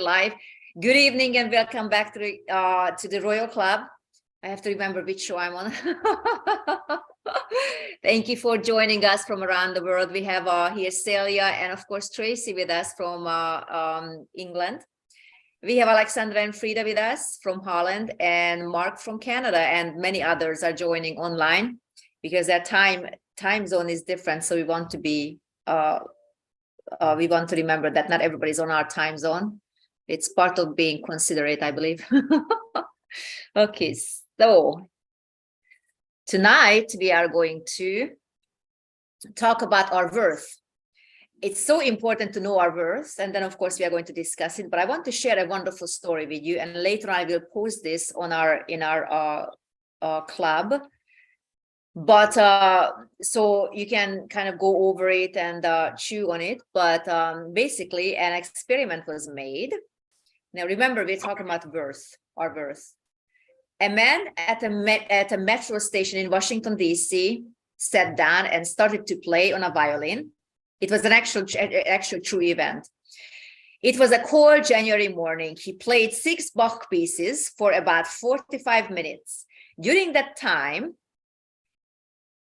live. Good evening and welcome back to the Royal Club. I have to remember which show I'm on. Thank you for joining us from around the world. We have here Celia and of course Tracy with us from England. We have Alexandra and Frida with us from Holland and Mark from Canada, and many others are joining online because their time zone is different. So we want to remember that not everybody's on our time zone. It's part of being considerate, I believe. Okay, so tonight we are going to talk about our worth. It's so important to know our worth, and then of course we are going to discuss it, but I want to share a wonderful story with you, and later I will post this on in our club. But so you can kind of go over it and chew on it. But basically an experiment was made. Now remember, we're talking about our worth. A man at a metro station in Washington, D.C. sat down and started to play on a violin. It was an actual true event. It was a cold January morning. He played 6 Bach pieces for about 45 minutes. During that time,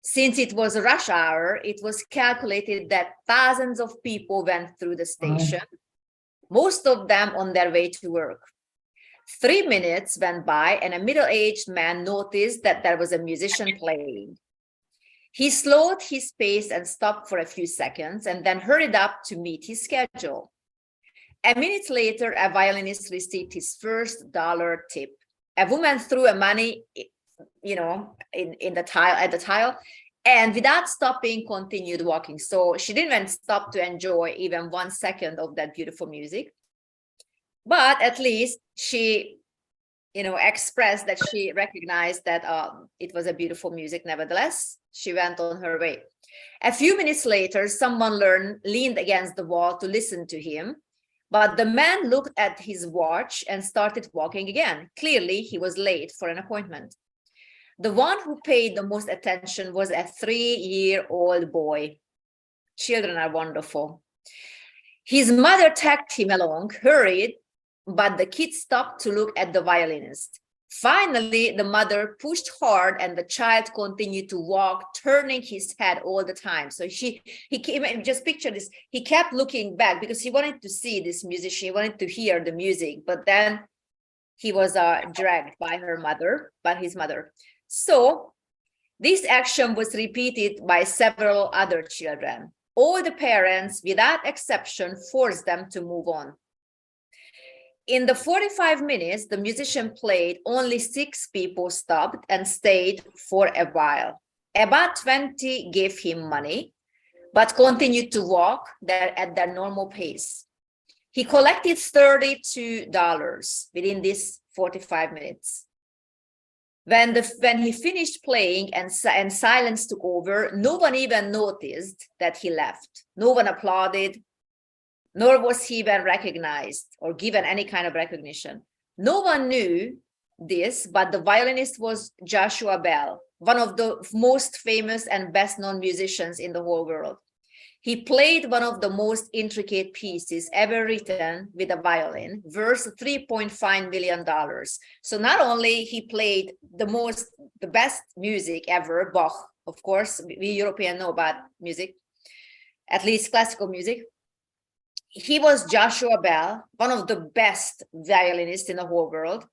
since it was rush hour, it was calculated that thousands of people went through the station, most of them on their way to work. 3 minutes went by and a middle-aged man noticed that there was a musician playing. He slowed his pace and stopped for a few seconds and then hurried up to meet his schedule. A minute later, a violinist received his first dollar tip. A woman threw a money in the tile, and without stopping continued walking. So she didn't even stop to enjoy even 1 second of that beautiful music, but at least she expressed that she recognized that it was a beautiful music. Nevertheless, she went on her way. A few minutes later, someone leaned against the wall to listen to him, but the man looked at his watch and started walking again. Clearly, he was late for an appointment. The one who paid the most attention was a 3-year-old boy. Children are wonderful. His mother tagged him along, hurried, but the kid stopped to look at the violinist. Finally, the mother pushed hard and the child continued to walk, turning his head all the time. So he came, just picture this, he kept looking back because he wanted to see this musician, he wanted to hear the music, but then he was dragged by his mother. So this action was repeated by several other children. All the parents, without exception, forced them to move on. In the 45 minutes, the musician played, only 6 people stopped and stayed for a while. About 20 gave him money, but continued to walk at their normal pace. He collected $32 within these 45 minutes. When he finished playing and silence took over, no one even noticed that he left. No one applauded, nor was he even recognized or given any kind of recognition. No one knew this, but the violinist was Joshua Bell, one of the most famous and best-known musicians in the whole world. He played one of the most intricate pieces ever written with a violin, worth $3.5 million. So not only he played the best music ever, Bach, of course, we Europeans know about music, at least classical music. He was Joshua Bell, one of the best violinists in the whole world.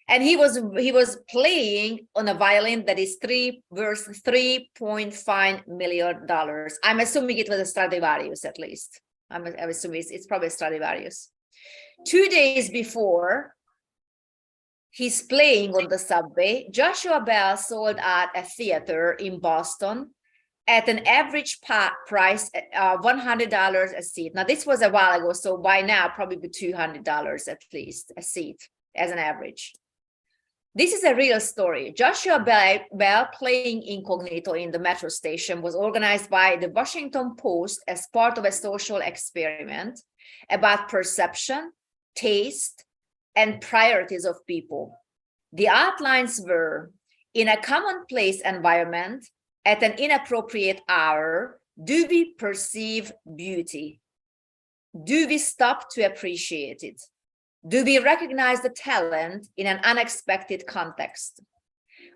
And he was playing on a violin that is worth $3.5 million. I'm assuming it was a Stradivarius, at least. I'm assuming it's probably a Stradivarius. 2 days before he's playing on the subway, Joshua Bell sold out a theater in Boston at an average price $100 a seat. Now, this was a while ago, so by now, probably $200 at least a seat as an average. This is a real story. Joshua Bell playing incognito in the metro station was organized by the Washington Post as part of a social experiment about perception, taste, and priorities of people. The outlines were: in a commonplace environment, at an inappropriate hour, do we perceive beauty? Do we stop to appreciate it? Do we recognize the talent in an unexpected context?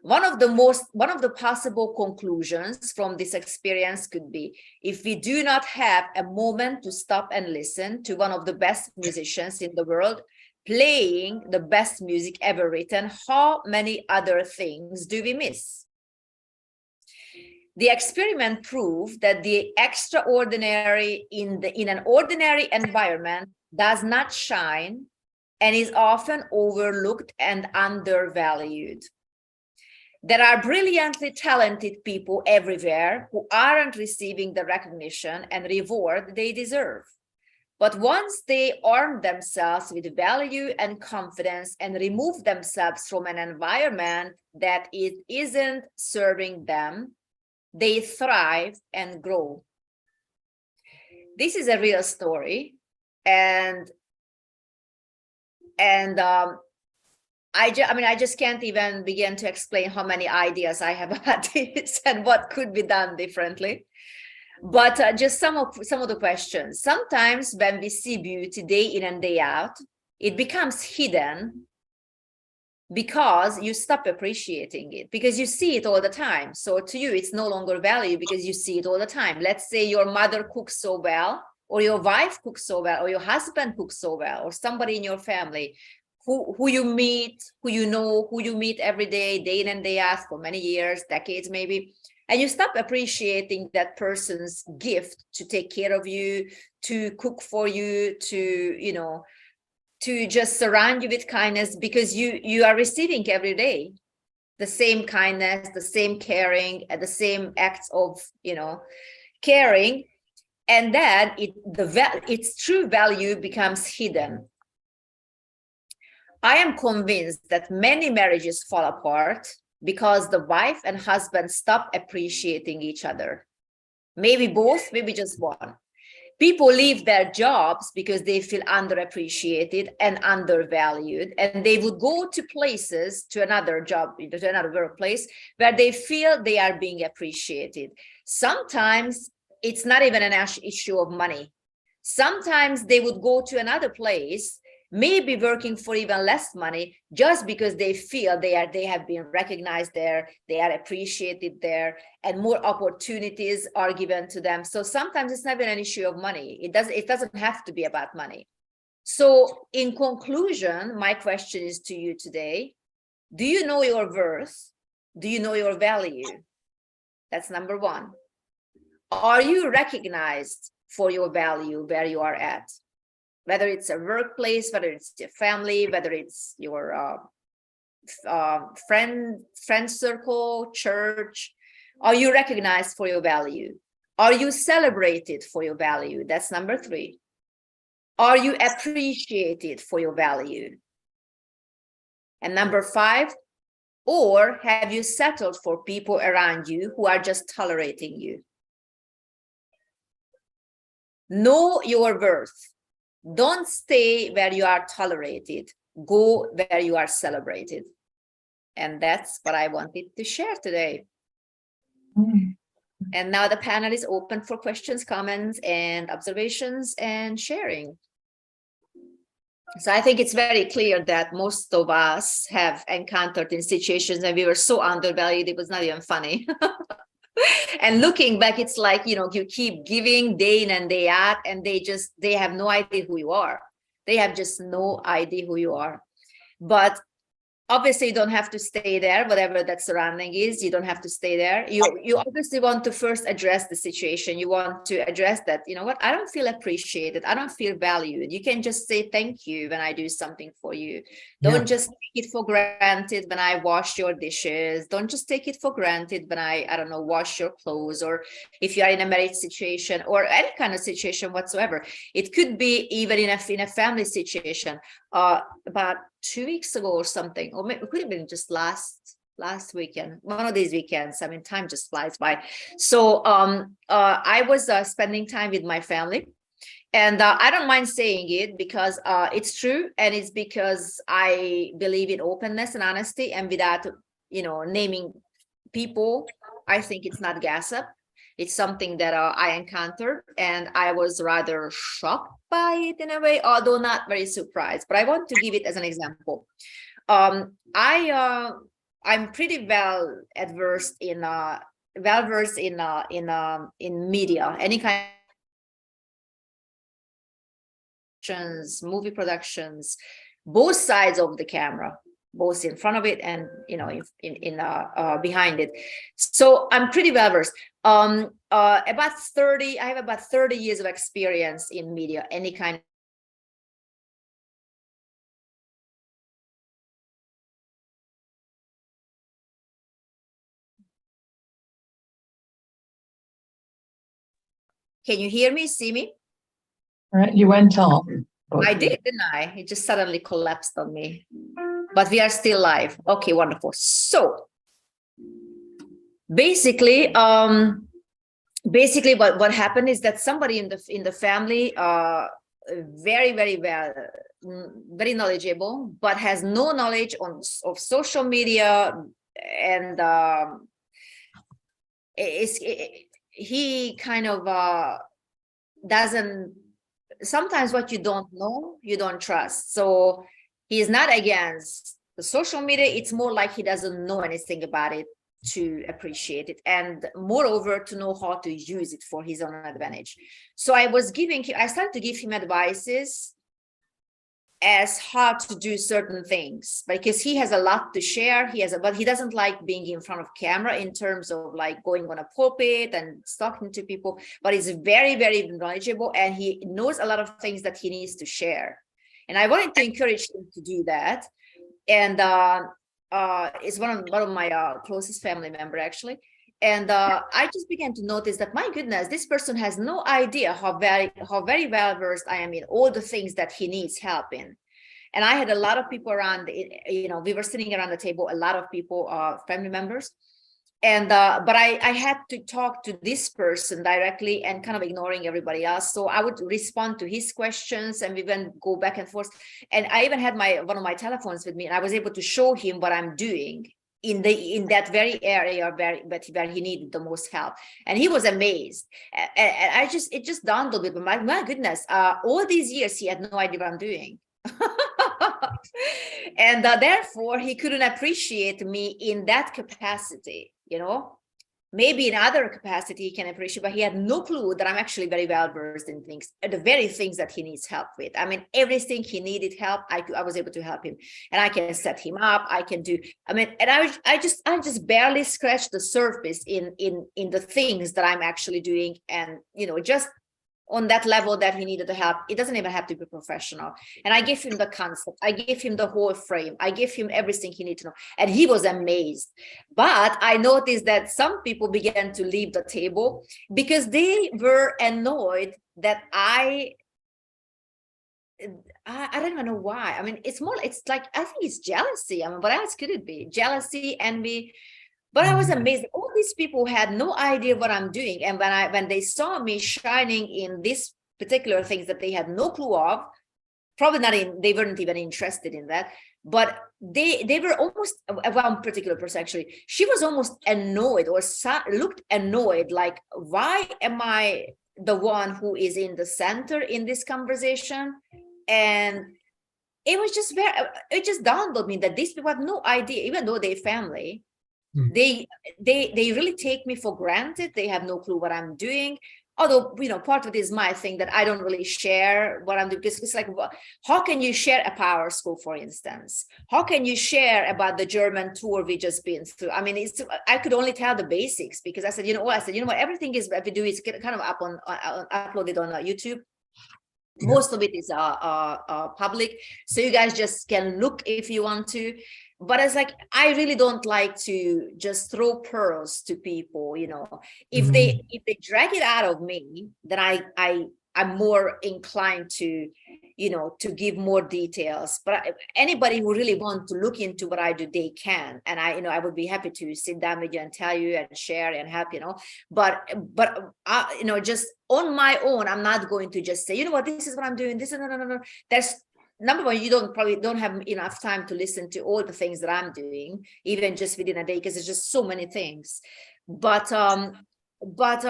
One of the possible conclusions from this experience could be, if we do not have a moment to stop and listen to one of the best musicians in the world playing the best music ever written, how many other things do we miss? The experiment proved that the extraordinary in an ordinary environment does not shine and is often overlooked and undervalued. There are brilliantly talented people everywhere who aren't receiving the recognition and reward they deserve. But once they arm themselves with value and confidence and remove themselves from an environment that it isn't serving them, they thrive and grow. This is a real story, and I just can't even begin to explain how many ideas I have about this and what could be done differently. But just some of the questions. Sometimes when we see beauty day in and day out, it becomes hidden because you stop appreciating it, because you see it all the time. So to you, it's no longer value because you see it all the time. Let's say your mother cooks so well, or your wife cooks so well, or your husband cooks so well, or somebody in your family who you meet, who you know, who you meet every day in and day out for many years, decades maybe. And you stop appreciating that person's gift to take care of you, to cook for you, to just surround you with kindness, because you are receiving every day the same kindness, the same caring, and the same acts of caring, and then its true value becomes hidden. I am convinced that many marriages fall apart because the wife and husband stop appreciating each other. Maybe both, maybe just one. People leave their jobs because they feel underappreciated and undervalued, and they would go to another job, to another workplace where they feel they are being appreciated. Sometimes it's not even an issue of money. Sometimes they would go to another place, maybe working for even less money, just because they feel they have been recognized there, they are appreciated there, and more opportunities are given to them. So sometimes it's not even an issue of money. It doesn't have to be about money. So in conclusion, my question is to you today: do you know your worth? Do you know your value? That's number one. Are you recognized for your value where you are at? Whether it's a workplace, whether it's your family, whether it's your friend circle, church, are you recognized for your value? Are you celebrated for your value? That's number three. Are you appreciated for your value? And number five, or have you settled for people around you who are just tolerating you? Know your worth. Don't stay where you are tolerated. Go where you are celebrated. And that's what I wanted to share today. And now the panel is open for questions, comments, and observations and sharing. So I think it's very clear that most of us have encountered in situations and we were so undervalued, it was not even funny. And looking back, it's like, you keep giving day in and day out, and they have no idea who you are. They have just no idea who you are. But obviously, you don't have to stay there, whatever that surrounding is. You don't have to stay there. You obviously want to first address the situation. You want to address that, I don't feel appreciated. I don't feel valued. You can just say thank you when I do something for you. Don't just take it for granted when I wash your dishes. Don't just take it for granted when I don't know, wash your clothes, or if you are in a marriage situation or any kind of situation whatsoever. It could be even in a family situation. About 2 weeks ago or something, or maybe it could have been just last weekend, one of these weekends. I mean, time just flies by. So I was spending time with my family, and I don't mind saying it because it's true, and it's because I believe in openness and honesty, and without naming people, I think it's not gossip. It's something that I encountered, and I was rather shocked by it in a way, although not very surprised. But I want to give it as an example. I'm pretty well versed in media, any kind of movie productions, both sides of the camera, both in front of it and behind it. So I'm pretty well versed. I have about 30 years of experience in media, any kind of. Can you hear me, see me? All right, you went off. I did, didn't I? It just suddenly collapsed on me. But we are still live. Okay, wonderful. So basically, what happened is that somebody in the family, very, very well, very knowledgeable, but has no knowledge of social media, and he kind of doesn't. Sometimes what you don't know, you don't trust. So he is not against the social media. It's more like he doesn't know anything about it to appreciate it, and moreover to know how to use it for his own advantage. So I started to give him advices as how to do certain things, because he has a lot to share. But he doesn't like being in front of camera in terms of like going on a pulpit and talking to people, but he's very, very knowledgeable, and he knows a lot of things that he needs to share. And I wanted to encourage him to do that. And it's one of my closest family member, actually. And I just began to notice that, my goodness, this person has no idea how very well versed I am in all the things that he needs help in. And I had a lot of people around, we were sitting around the table, a lot of people, family members. And but I had to talk to this person directly and kind of ignoring everybody else. So I would respond to his questions, and we then go back and forth. And I even had one of my telephones with me, and I was able to show him what I'm doing in that very area where he needed the most help. And he was amazed. And it just dawned on me, my goodness, all these years he had no idea what I'm doing. And therefore he couldn't appreciate me in that capacity. Maybe in other capacity he can appreciate, but he had no clue that I'm actually very well versed in things, the very things that he needs help with. I mean, everything he needed help, I was able to help him, and I can set him up. I can do. I mean, and I just barely scratched the surface in the things that I'm actually doing, and just on that level that he needed the help. It doesn't even have to be professional. And I gave him the concept. I gave him the whole frame. I gave him everything he needed to know. And he was amazed. But I noticed that some people began to leave the table because they were annoyed that I don't even know why. I mean, it's like, I think it's jealousy. I mean, what else could it be? Jealousy, envy. But I was amazed. All these people had no idea what I'm doing. And when they saw me shining in these particular things that they had no clue of, they weren't even interested in that. But they were almost, one particular person actually, she was almost annoyed, or looked annoyed, like, why am I the one who is in the center in this conversation? And it just dawned on me that these people have no idea, even though they're family. They really take me for granted. They have no clue what I'm doing. Although, part of it is my thing that I don't really share what I'm doing, because it's like, how can you share a power school, for instance? How can you share about the German tour we just been through? I mean, I could only tell the basics, because I said, everything is what we do is kind of uploaded on YouTube. Yeah. Most of it is public, so you guys just can look if you want to. But it's like, I really don't like to just throw pearls to people, if they drag it out of me, then I'm more inclined to, to give more details. But anybody who really wants to look into what I do, they can. And I would be happy to sit down with you and tell you and share and help, but just on my own, I'm not going to just say, this is what I'm doing. This is no. There's, number one, you probably don't have enough time to listen to all the things that I'm doing, even just within a day, because there's just so many things. But But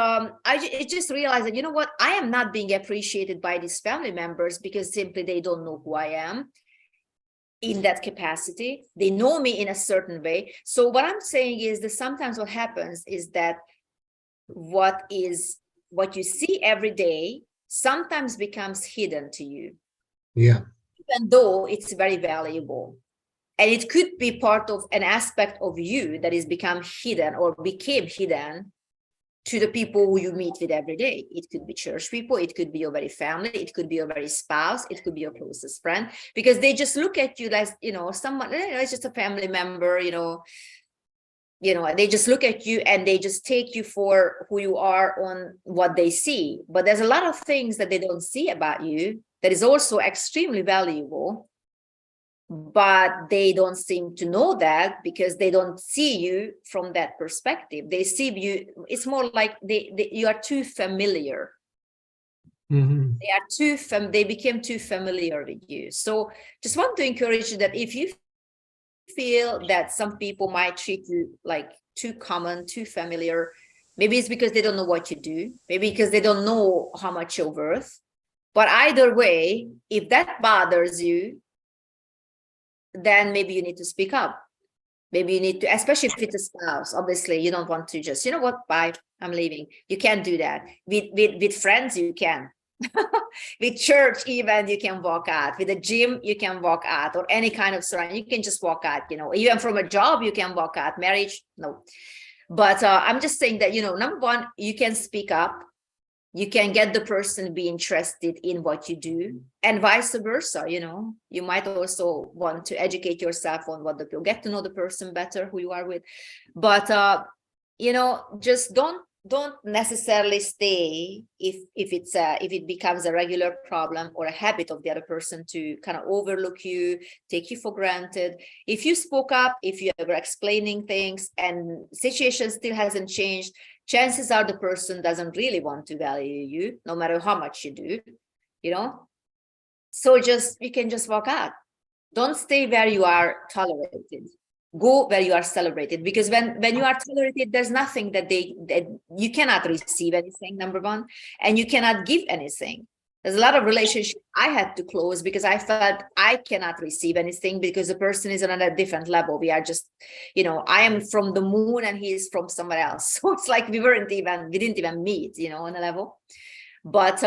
I just realized that, you know what, I am not being appreciated by these family members because simply they don't know who I am in that capacity. They know me in a certain way. So what I'm saying is that sometimes what happens is that what you see every day sometimes becomes hidden to you. Yeah. Even though it's very valuable. And it could be part of an aspect of you that is become hidden or became hidden to the people who you meet with every day. It could be church people, it could be your very family, it could be your very spouse, it could be your closest friend, because they just look at you as, someone, it's just a family member, they just look at you and they just take you for who you are on what they see. But there's a lot of things that they don't see about you that is also extremely valuable, but they don't seem to know that because they don't see you from that perspective. They see you, it's more like you are too familiar. Mm-hmm. They became too familiar with you. So just want to encourage you that if you feel that some people might treat you like too common, too familiar, maybe it's because they don't know what you do, maybe because they don't know how much you're worth. But either way, if that bothers you, then maybe you need to speak up. Maybe you need to, especially if it's a spouse, obviously you don't want to just, you know what, bye, I'm leaving. You can't do that. With friends, you can. With church, even you can walk out. With the gym, you can walk out, or any kind of surrounding, you can just walk out, even from a job, you can walk out. Marriage, no. But I'm just saying that, number one, you can speak up. You can get the person to be interested in what you do, and vice versa. You might also want to educate yourself on what get to know the person better who you are with. But just don't necessarily stay if it becomes a regular problem or a habit of the other person to kind of overlook you, take you for granted. If you spoke up, if you were explaining things and situation still hasn't changed, chances are the person doesn't really want to value you, no matter how much you do, So you can just walk out. Don't stay where you are tolerated. Go where you are celebrated, because when you are tolerated, there's nothing that you cannot receive anything, number one, and you cannot give anything. There's a lot of relationships I had to close because I felt I cannot receive anything because the person is on a different level. We are just, I am from the moon and he is from somewhere else. So it's like we didn't even meet, on a level. But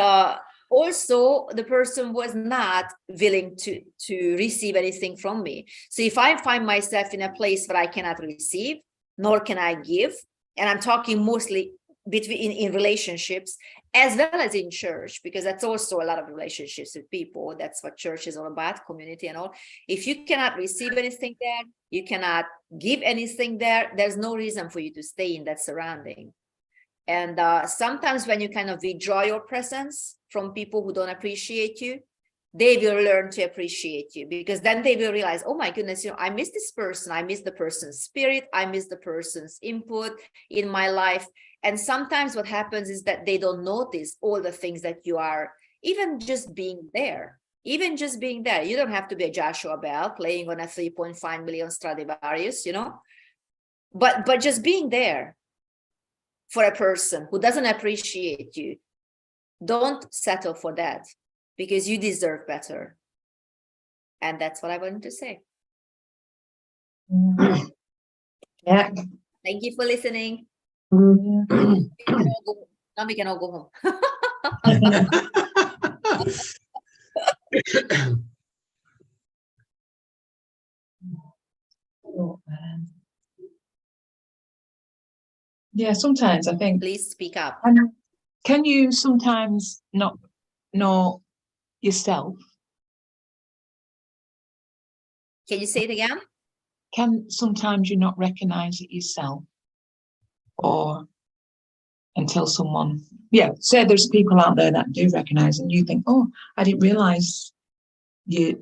also the person was not willing to receive anything from me. So if I find myself in a place where I cannot receive, nor can I give, and I'm talking mostly in relationships as well as in church, because that's also a lot of relationships with people. That's what church is all about, community and all. If you cannot receive anything there, you cannot give anything there, there's no reason for you to stay in that surrounding. And sometimes when you kind of withdraw your presence from people who don't appreciate you, they will learn to appreciate you, because then they will realize, oh my goodness, I miss this person. I miss the person's spirit. I miss the person's input in my life. And sometimes what happens is that they don't notice all the things that you are, even just being there. Even just being there. You don't have to be a Joshua Bell playing on a 3.5 million Stradivarius, but just being there for a person who doesn't appreciate you. Don't settle for that, because you deserve better. And that's what I wanted to say. Yeah. Thank you for listening. Yeah. Now we can all go home. Yeah, sometimes I think. Please speak up. Can you sometimes not know yourself? Can you say it again? Can sometimes you not recognize it yourself? Or until someone, say there's people out there that do recognize, and you think, oh, I didn't realize you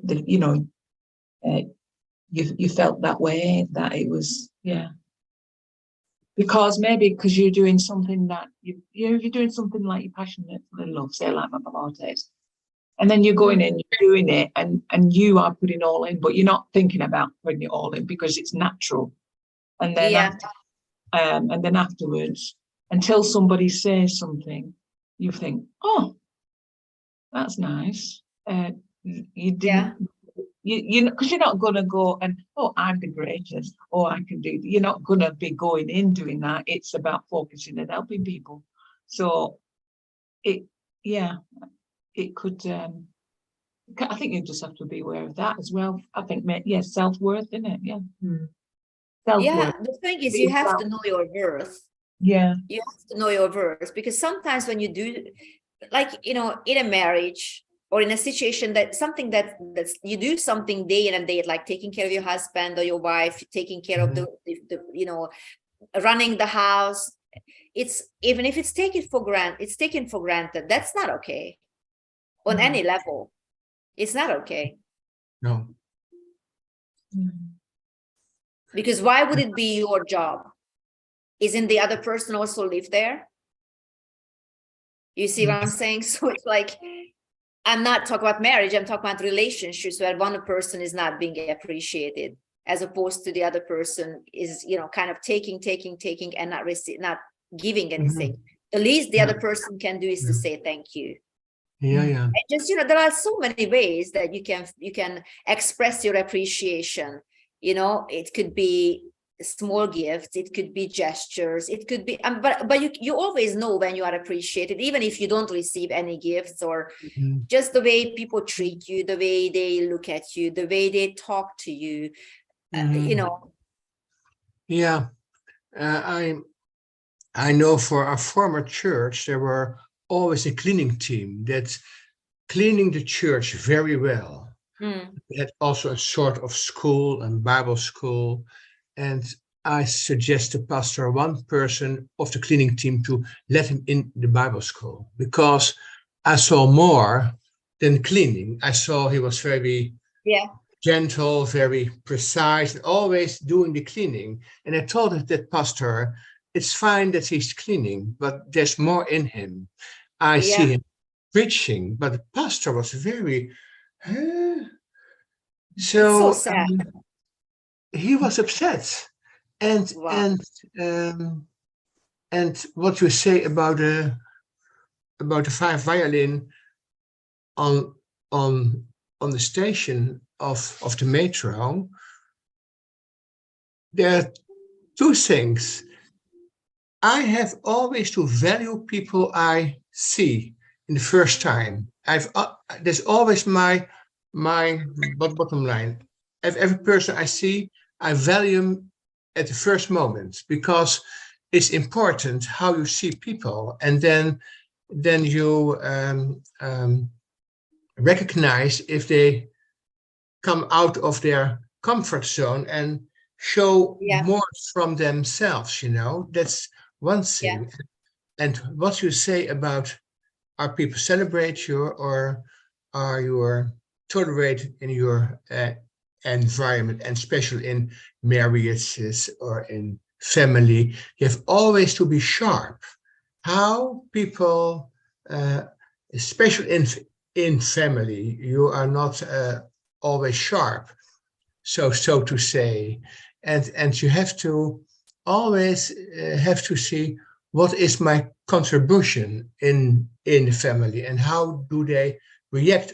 felt that way, that it was, because you're doing something that you're doing something like you're passionate in love, say like my Pilates, and then you're going in, you're doing it, and you are putting all in, but you're not thinking about putting it all in because it's natural. And then and then afterwards, until somebody says something, you think, oh, that's nice. You didn't, because you're not going to go and, oh, I'm the greatest, or I can do, you're not going to be going in doing that. It's about focusing and helping people. So it could, I think you just have to be aware of that as well. I think, self-worth, isn't it? Yeah. Self-worth. The thing is, you Being have proud. to know your worth. Yeah. You have to know your worth, because sometimes when you do, like, in a marriage or in a situation that something that's you do something day in and day, like taking care of your husband or your wife, taking care of the running the house, it's, even if it's taken for granted, that's not okay on any level. It's not okay. No. Because why would it be your job? Isn't the other person also live there? You see what I'm saying? So it's like, I'm not talking about marriage, I'm talking about relationships where one person is not being appreciated, as opposed to the other person is, kind of taking and not giving anything. The least the other person can do is to say thank you. Yeah. And just, there are so many ways that you can express your appreciation. It could be small gifts, it could be gestures, it could be, but you always know when you are appreciated, even if you don't receive any gifts, or just the way people treat you, the way they look at you, the way they talk to you, Yeah. I know for our former church, there were always a cleaning team that's cleaning the church very well. We had also a sort of school and Bible school. And I suggest to pastor one person of the cleaning team to let him in the Bible school, because I saw more than cleaning. I saw he was very gentle, very precise, always doing the cleaning. And I told that pastor, it's fine that he's cleaning, but there's more in him. I see him preaching, but the pastor was very, so sad. He was upset. And and what you say about the five violin on the station of the metro, there are two things. I have always to value people I see in the first time. There's always my bottom line. Every person I see, I value him at the first moment, because it's important how you see people, and then you recognize if they come out of their comfort zone and show more from themselves. That's one thing. And what you say about, are people celebrate you, or are you tolerated in your environment, and especially in marriages or in family, you have always to be sharp. How people, especially in family, you are not always sharp, so to say, and you have to always have to see what is my contribution in the family, and how do they react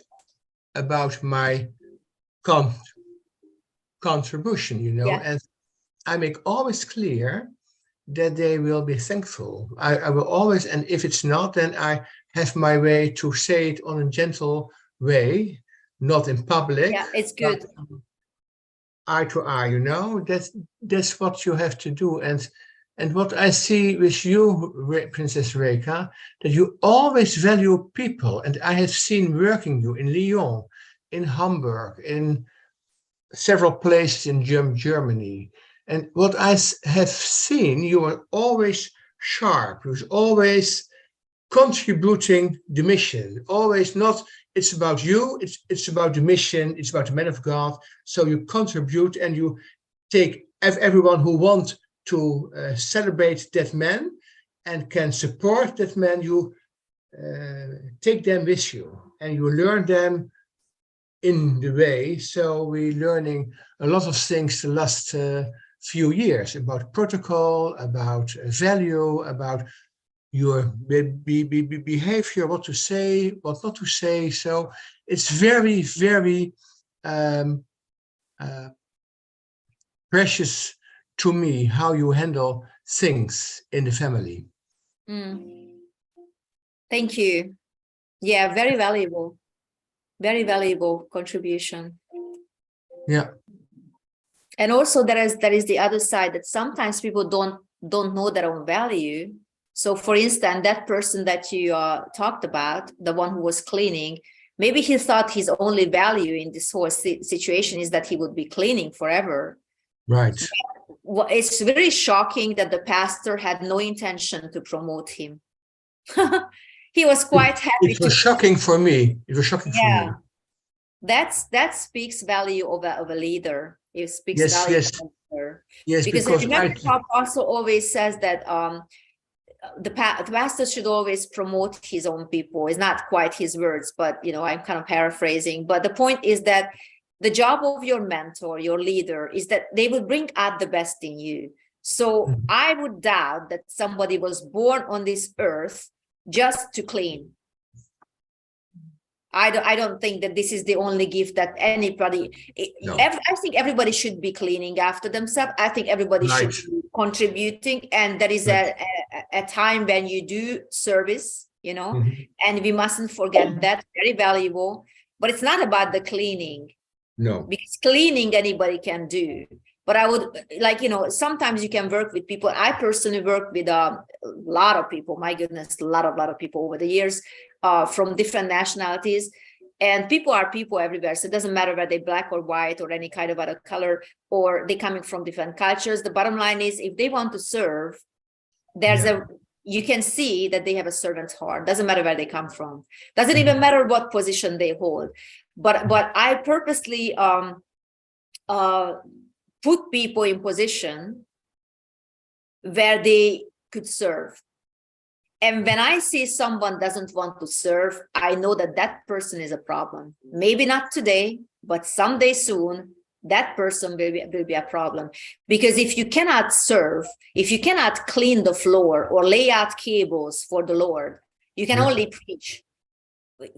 about my contribution, and I make always clear that they will be thankful. I will always, and if it's not, then I have my way to say it on a gentle way, not in public. Yeah, it's good. Eye to eye, that's what you have to do. And what I see with you, Princess Reka, that you always value people. And I have seen working you in Lyon, in Hamburg, in several places in Germany. And what I have seen, you are always sharp. You are always contributing the mission. Always not, it's about you, it's about the mission, it's about the man of God. So you contribute, and you take everyone who wants to celebrate that man and can support that man, you take them with you, and you learn them in the way. So we're learning a lot of things the last few years about protocol, about value, about your behavior, what to say, what not to say. So it's very, very precious to me how you handle things in the family. Thank you. Yeah, very valuable contribution. Yeah. And also there is the other side, that sometimes people don't know their own value. So for instance, that person that you talked about, the one who was cleaning, maybe he thought his only value in this whole situation is that he would be cleaning forever. Right. Well, it's very shocking that the pastor had no intention to promote him. He was quite happy. It was shocking for me. It was shocking for me. That speaks value of a leader. It speaks value Yes. of a leader. Yes, because remember, how Apostle always says that the pastor should always promote his own people. It's not quite his words, but I'm kind of paraphrasing. But the point is that the job of your mentor, your leader, is that they will bring out the best in you. So I would doubt that somebody was born on this earth just to clean. I don't think that this is the only gift that anybody. No. I think everybody should be cleaning after themselves. I think everybody should be contributing, and there is a time when you do service, and we mustn't forget that. Very valuable. But it's not about the cleaning. No. Because cleaning anybody can do. But I would sometimes you can work with people. I personally work with a lot of people. My goodness, a lot of people over the years, from different nationalities. And people are people everywhere. So it doesn't matter whether they're black or white or any kind of other color, or they're coming from different cultures. The bottom line is, if they want to serve, you can see that they have a servant's heart. Doesn't matter where they come from. Doesn't even matter what position they hold. But I purposely put people in position where they could serve. And when I see someone doesn't want to serve, I know that person is a problem. Maybe not today, but someday soon, that person will be a problem. Because if you cannot serve, if you cannot clean the floor or lay out cables for the Lord, you can only preach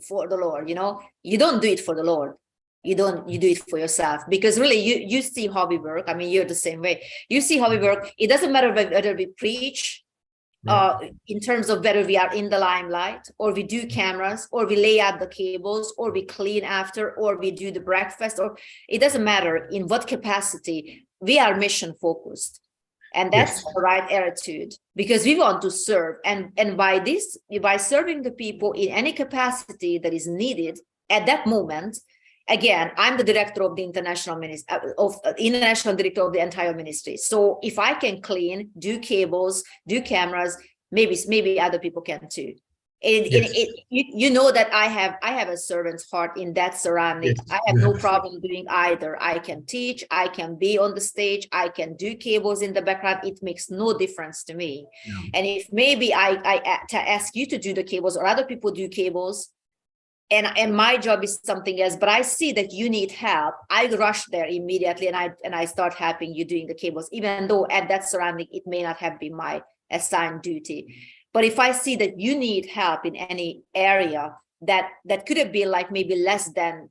for the Lord. You don't do it for the Lord. You do it for yourself, because really you see how we work. I mean, you're the same way. You see how we work. It doesn't matter whether we preach, in terms of whether we are in the limelight, or we do cameras, or we lay out the cables, or we clean after, or we do the breakfast, or it doesn't matter in what capacity. We are mission focused, and that's the right attitude, because we want to serve. And by serving the people in any capacity that is needed at that moment. Again, I'm the director of the international director of the entire ministry. So if I can clean, do cables, do cameras, maybe other people can too. You know that I have a servant's heart in that surrounding. I have no problem doing either. I can teach, I can be on the stage, I can do cables in the background. It makes no difference to me. And if maybe I ask you to do the cables, or other people do cables, and my job is something else, but I see that you need help, I rush there immediately, and I start helping you doing the cables, even though at that surrounding it may not have been my assigned duty. But if I see that you need help in any area that could have been like maybe less than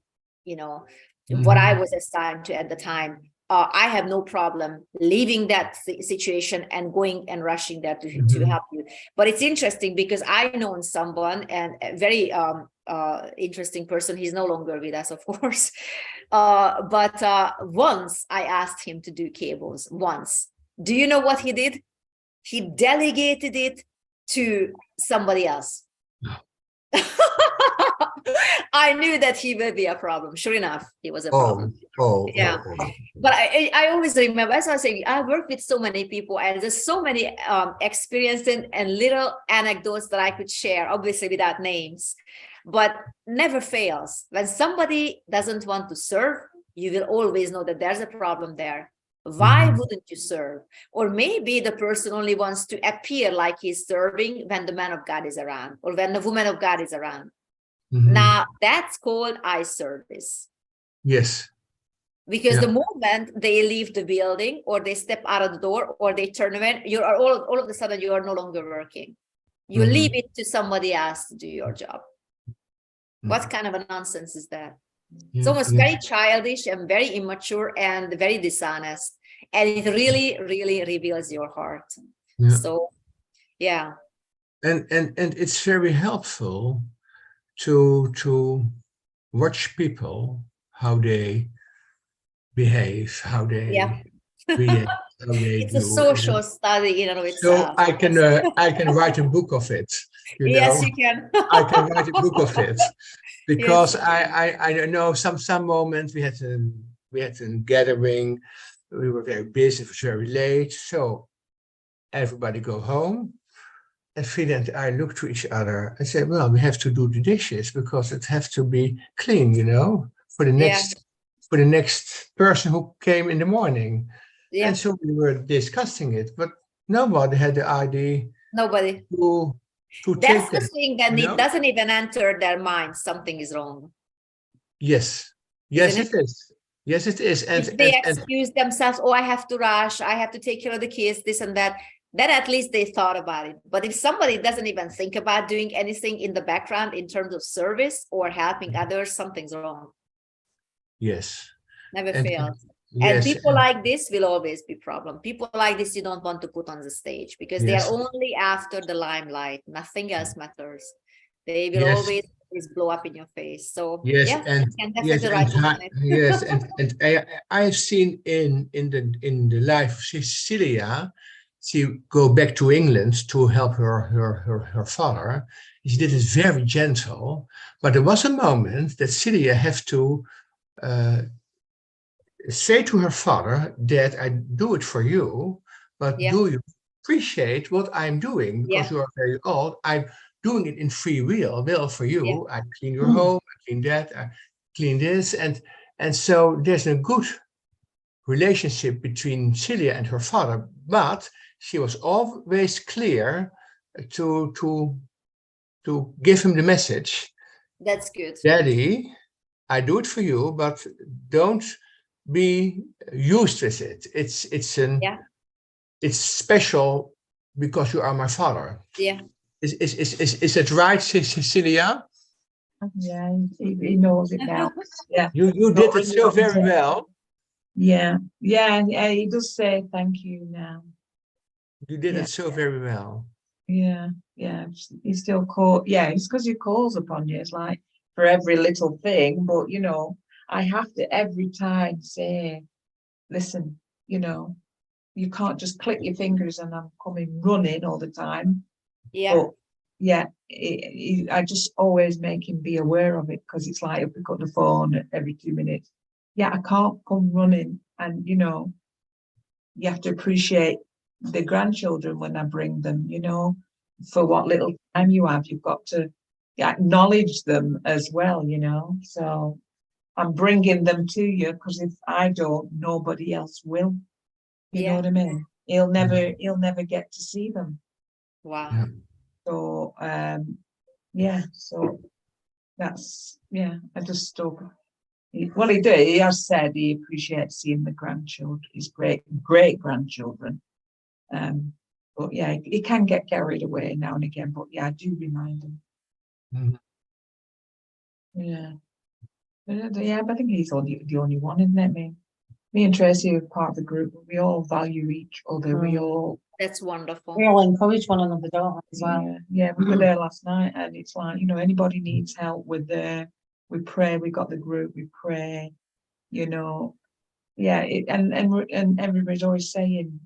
what I was assigned to at the time, I have no problem leaving that situation and going and rushing there to help you. But it's interesting, because I know someone, and a very interesting person. He's no longer with us, of course. But once I asked him to do cables. Once. Do you know what he did? He delegated it to somebody else. I knew that he will be a problem. Sure enough, he was a problem. But I always remember, as I was saying, I work with so many people, and there's so many experiences and little anecdotes that I could share, obviously without names, but never fails. When somebody doesn't want to serve, you will always know that there's a problem there. Why wouldn't you serve? Or maybe the person only wants to appear like he's serving when the man of God is around, or when the woman of God is around. Now that's called eye service. Yes. Because the moment they leave the building, or they step out of the door, or they turn away, you are all of a sudden you are no longer working. You leave it to somebody else to do your job. Mm. What kind of a nonsense is that? Yeah, It's almost yeah. very childish and very immature and very dishonest. And it really, really reveals your heart. Yeah. So, yeah. And it's very helpful to watch people, how they behave, how they Yeah. react, how they It's a do. social study in and of So itself. I can write a book of it, you know. Yes, you can. I can write a book of it because Yes. I know some moments we had a gathering, we were very busy, it was very late, so everybody go home. And Frida and I looked to each other and said, well, we have to do the dishes because it has to be clean, you know, for the next person who came in the morning. Yeah. And so we were discussing it, but nobody had the idea Nobody. to That's take the that, thing that you it know? doesn't even enter their mind. Something is wrong. Yes. Yes, Isn't it is. Yes, it is. If they excuse themselves, oh, I have to rush, I have to take care of the kids, this and that, then at least they thought about it. But if somebody doesn't even think about doing anything in the background in terms of service or helping others, something's wrong. yes. Never And fails. And yes, people like this will always be problem. People like this you don't want to put on the stage because they are yes, only after the limelight. Nothing else matters. They will yes, always blow up in your face. So yes, yeah, and you can yes, definitely write on it. yes, and I've seen in the life of Cecilia, she go back to England to help her father. She did it very gentle, but there was a moment that Celia have to say to her father that I do it for you, but Yeah. do you appreciate what I'm doing? Because Yeah. you are very old. I'm doing it in free will for Yeah. you. I clean your home, I clean that, I clean this. And so there's a good relationship between Celia and her father, but she was always clear to give him the message, That's good. Daddy, I do it for you, but don't be used with it. Yeah. It's special because you are my father. Yeah. Is that right, Cecilia? Yeah, he knows it now. Yeah. You did it so very well. Yeah, he does say thank you now. You did Yeah. it so very well. Yeah, he still yeah, it's because he calls upon you. It's like for every little thing, but you know, I have to every time say, listen, you know, you can't just click your fingers and I'm coming running all the time. Yeah. But yeah, I just always make him be aware of it because it's like I pick up the phone every 2 minutes. Yeah, I can't come running, and you know, you have to appreciate the grandchildren when I bring them, you know, for what little time you have, you've got to acknowledge them as well, you know. So I'm bringing them to you because if I don't, nobody else will. You know Yeah. what I mean? He'll never get to see them. Wow. Yeah. So yeah, so that's I just stop. Well, he did. He has said he appreciates seeing the grandchildren, his great grandchildren. But yeah, he can get carried away now and again. But yeah, I do remind him. Mhm. Yeah, yeah. But I think he's the only one, isn't it? Me and Tracy are part of the group. We all value each other. We all That's wonderful. encourage one another, don't we, as well? yeah. We were there last night, and it's like, you know, anybody needs help, we're there. We pray. We got the group. We pray. You know, yeah. And everybody's always saying,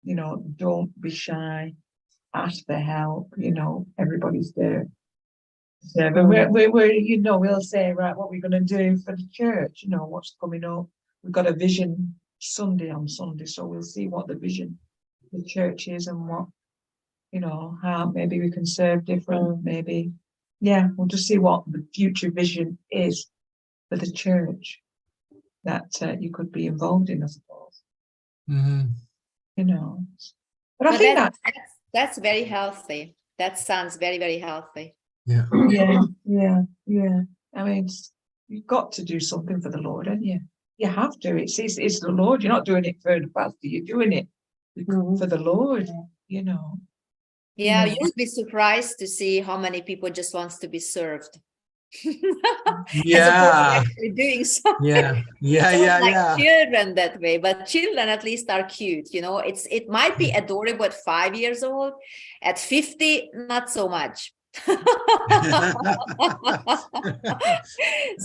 you know, don't be shy. Ask for help. You know, everybody's there. So, but we're you know, we'll say, right, what we're going to do for the church. You know, what's coming up. We've got a vision Sunday on Sunday, so we'll see what the vision the church is and what, you know, how maybe we can serve different. Maybe, yeah, we'll just see what the future vision is for the church that you could be involved in, I suppose. Mhm. You know, but I think that's very healthy. That sounds very, very healthy. Yeah. yeah. I mean, you've got to do something for the Lord, haven't you? You have to. It's the Lord. You're not doing it for the pastor. You're doing it for the Lord. You know. Yeah, Yeah. you would be surprised to see how many people just wants to be served. As opposed to Yeah, actually doing something. yeah, yeah, Sounds yeah, like yeah. children that way, but children at least are cute, you know. It might be adorable at 5 years old, at 50, not so much.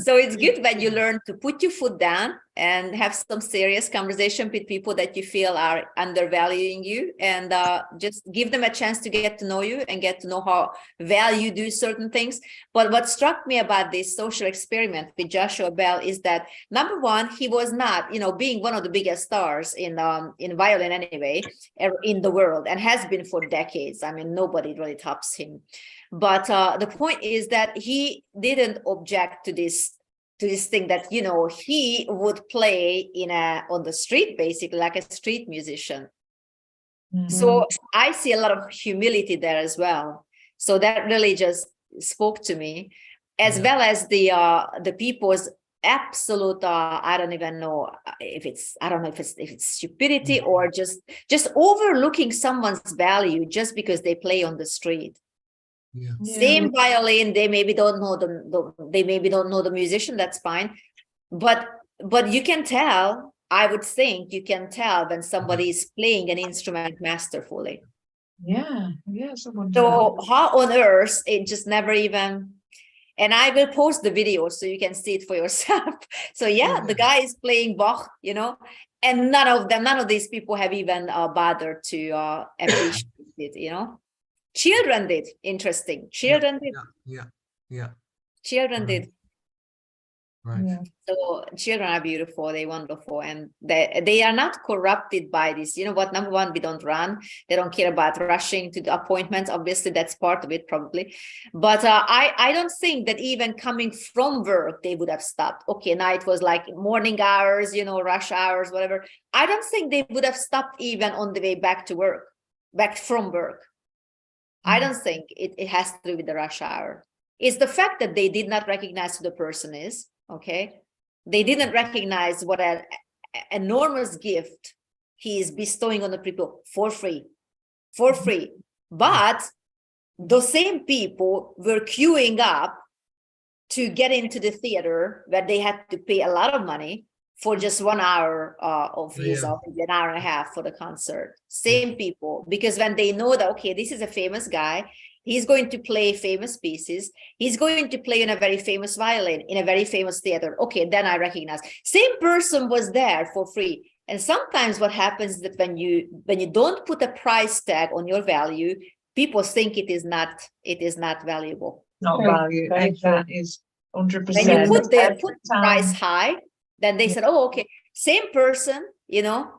So it's good when you learn to put your foot down and have some serious conversation with people that you feel are undervaluing you, and just give them a chance to get to know you and get to know how well you do certain things. But what struck me about this social experiment with Joshua Bell is that, number one, he was not, you know, being one of the biggest stars in violin anyway, in the world, and has been for decades. I mean, nobody really tops him. But the point is that he didn't object to this thing that, you know, he would play on the street, basically like a street musician. So I see a lot of humility there as well. So that really just spoke to me, as well as the people's absolute I don't even know if it's stupidity or just overlooking someone's value just because they play on the street. Yeah. Same violin, they maybe don't know the musician, that's fine, but you can tell, I would think you can tell when somebody is playing an instrument masterfully. Yeah, someone. So how on earth it just never even, and I will post the video so you can see it for yourself. So the guy is playing Bach, you know, and none of these people have even bothered to appreciate it, you know. Children did. Interesting. Children did. Children did. Right. Yeah. So children are beautiful. They're wonderful, and they are not corrupted by this. You know what? Number one, we don't run. They don't care about rushing to the appointments. Obviously, that's part of it, probably. But I don't think that even coming from work they would have stopped. Okay, now it was like morning hours, you know, rush hours, whatever. I don't think they would have stopped even on the way back to work, back from work. I don't think it has to do with the rush hour. It's the fact that they did not recognize who the person is, okay? They didn't recognize what an enormous gift he is bestowing on the people for free. But those same people were queuing up to get into the theater where they had to pay a lot of money for just 1 hour of his, or maybe an hour and a half for the concert. Same people, because when they know that, okay, this is a famous guy, he's going to play famous pieces, he's going to play in a very famous violin, in a very famous theater. Okay, then I recognize. Same person was there for free. And sometimes what happens is that when you don't put a price tag on your value, people think it is not valuable. Not value. And that is 100%. When you put the price high, then they said, oh, okay, same person, you know.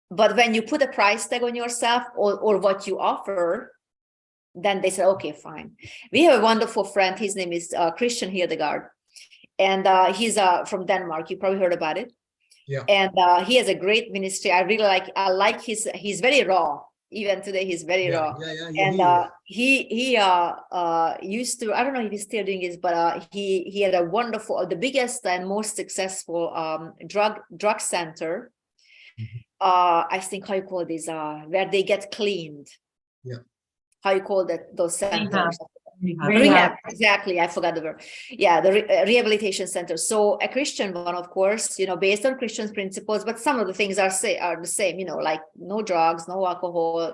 But when you put a price tag on yourself or what you offer, then they said, okay, fine. We have a wonderful friend. His name is Christian Hildegard. And he's from Denmark. You probably heard about it. Yeah. And he has a great ministry. I like he's very raw. Even today, he's very raw. And he used to, I don't know if he's still doing this, but he had a wonderful, the biggest and most successful drug center. I think, how you call this, where they get cleaned. Yeah. How you call that, those centers? Rehab. Exactly, I forgot the word. Yeah, the rehabilitation center. So a Christian one, of course, you know, based on Christian principles, but some of the things are the same, you know, like no drugs, no alcohol,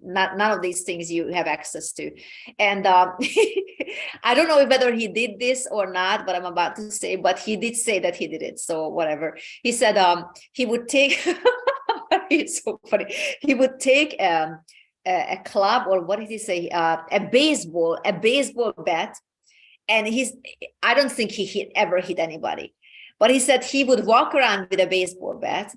none of these things you have access to. And I don't know whether he did this or not, but I'm about to say, but he did say that he did it. So whatever. He said he would take, it's so funny. He would take a club, or what did he say? A baseball bat, and I don't think he ever hit anybody, but he said he would walk around with a baseball bat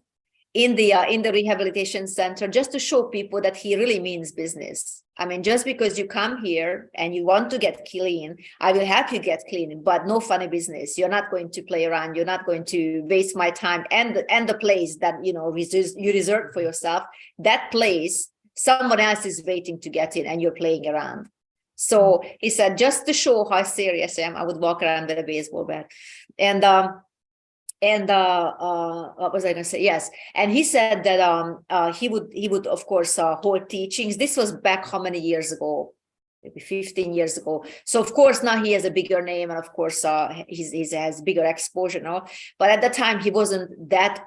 in the rehabilitation center just to show people that he really means business. I mean, just because you come here and you want to get clean, I will help you get clean, but no funny business. You're not going to play around. You're not going to waste my time and the place that you reserve for yourself. That place, someone else is waiting to get in and you're playing around. So he said, just to show how serious I am, I would walk around with a baseball bat. And And what was I going to say? Yes, and he said that he would of course hold teachings. This was back how many years ago? Maybe 15 years ago. So of course now he has a bigger name, and of course he has bigger exposure now. But at the time he wasn't that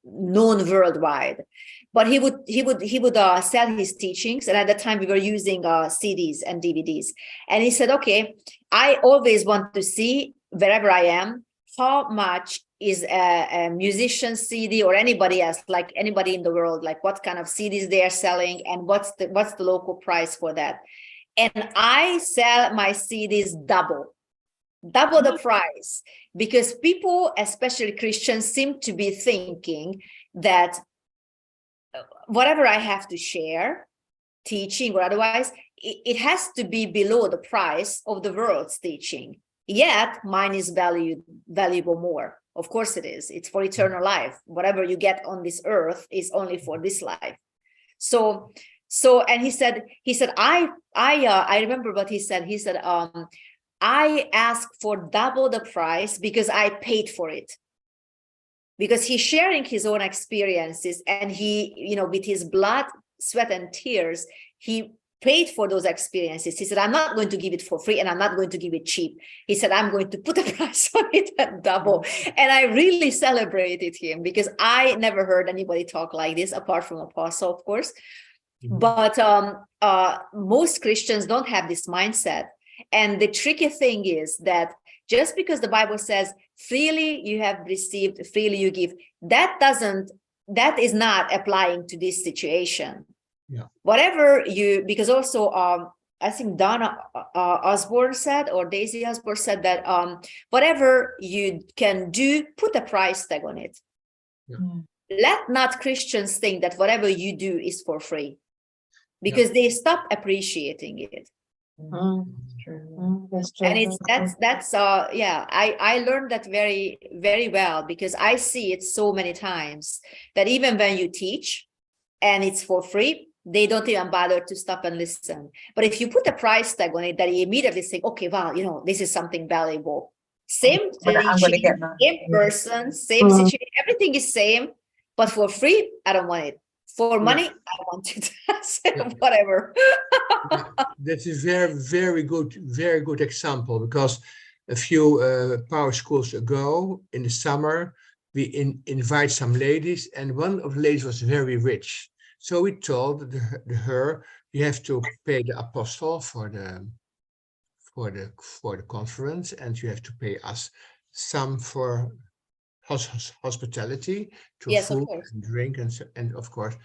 known worldwide. But he would sell his teachings, and at the time we were using CDs and DVDs. And he said, okay, I always want to see wherever I am how much is a musician CD or anybody else, like anybody in the world, like what kind of CDs they are selling and what's the local price for that. And I sell my CDs double the price, because people, especially Christians, seem to be thinking that whatever I have to share, teaching or otherwise, it has to be below the price of the world's teaching. Yet mine is valuable more. Of course it is. It's for eternal life. Whatever you get on this earth is only for this life. So, and he said, I remember what he said. He said, I asked for double the price because I paid for it. Because he's sharing his own experiences, and he, with his blood, sweat, and tears, he paid for those experiences. He said, I'm not going to give it for free, and I'm not going to give it cheap. He said, I'm going to put a price on it at double. And I really celebrated him, because I never heard anybody talk like this, apart from Apostle, of course. Mm-hmm. But most Christians don't have this mindset. And the tricky thing is that just because the Bible says, freely you have received, freely you give, that is not applying to this situation. Yeah. Whatever you, because also I think Donna Osborne said, or Daisy Osborne said that whatever you can do, put a price tag on it. Yeah. Let not Christians think that whatever you do is for free, because they stop appreciating it. True. That's true. And I learned that very, very well, because I see it so many times that even when you teach and it's for free, they don't even bother to stop and listen. But if you put a price tag on it, that you immediately say, okay, wow, this is something valuable. Same teaching, same person, same situation, everything is same, but for free, I don't want it. For money, I want it. Whatever. That's a very, very good example, because a few power schools ago in the summer, we invite some ladies, and one of the ladies was very rich. So we told her, you have to pay the apostle for the conference, and you have to pay us some for hospitality, to food and drink, and of course.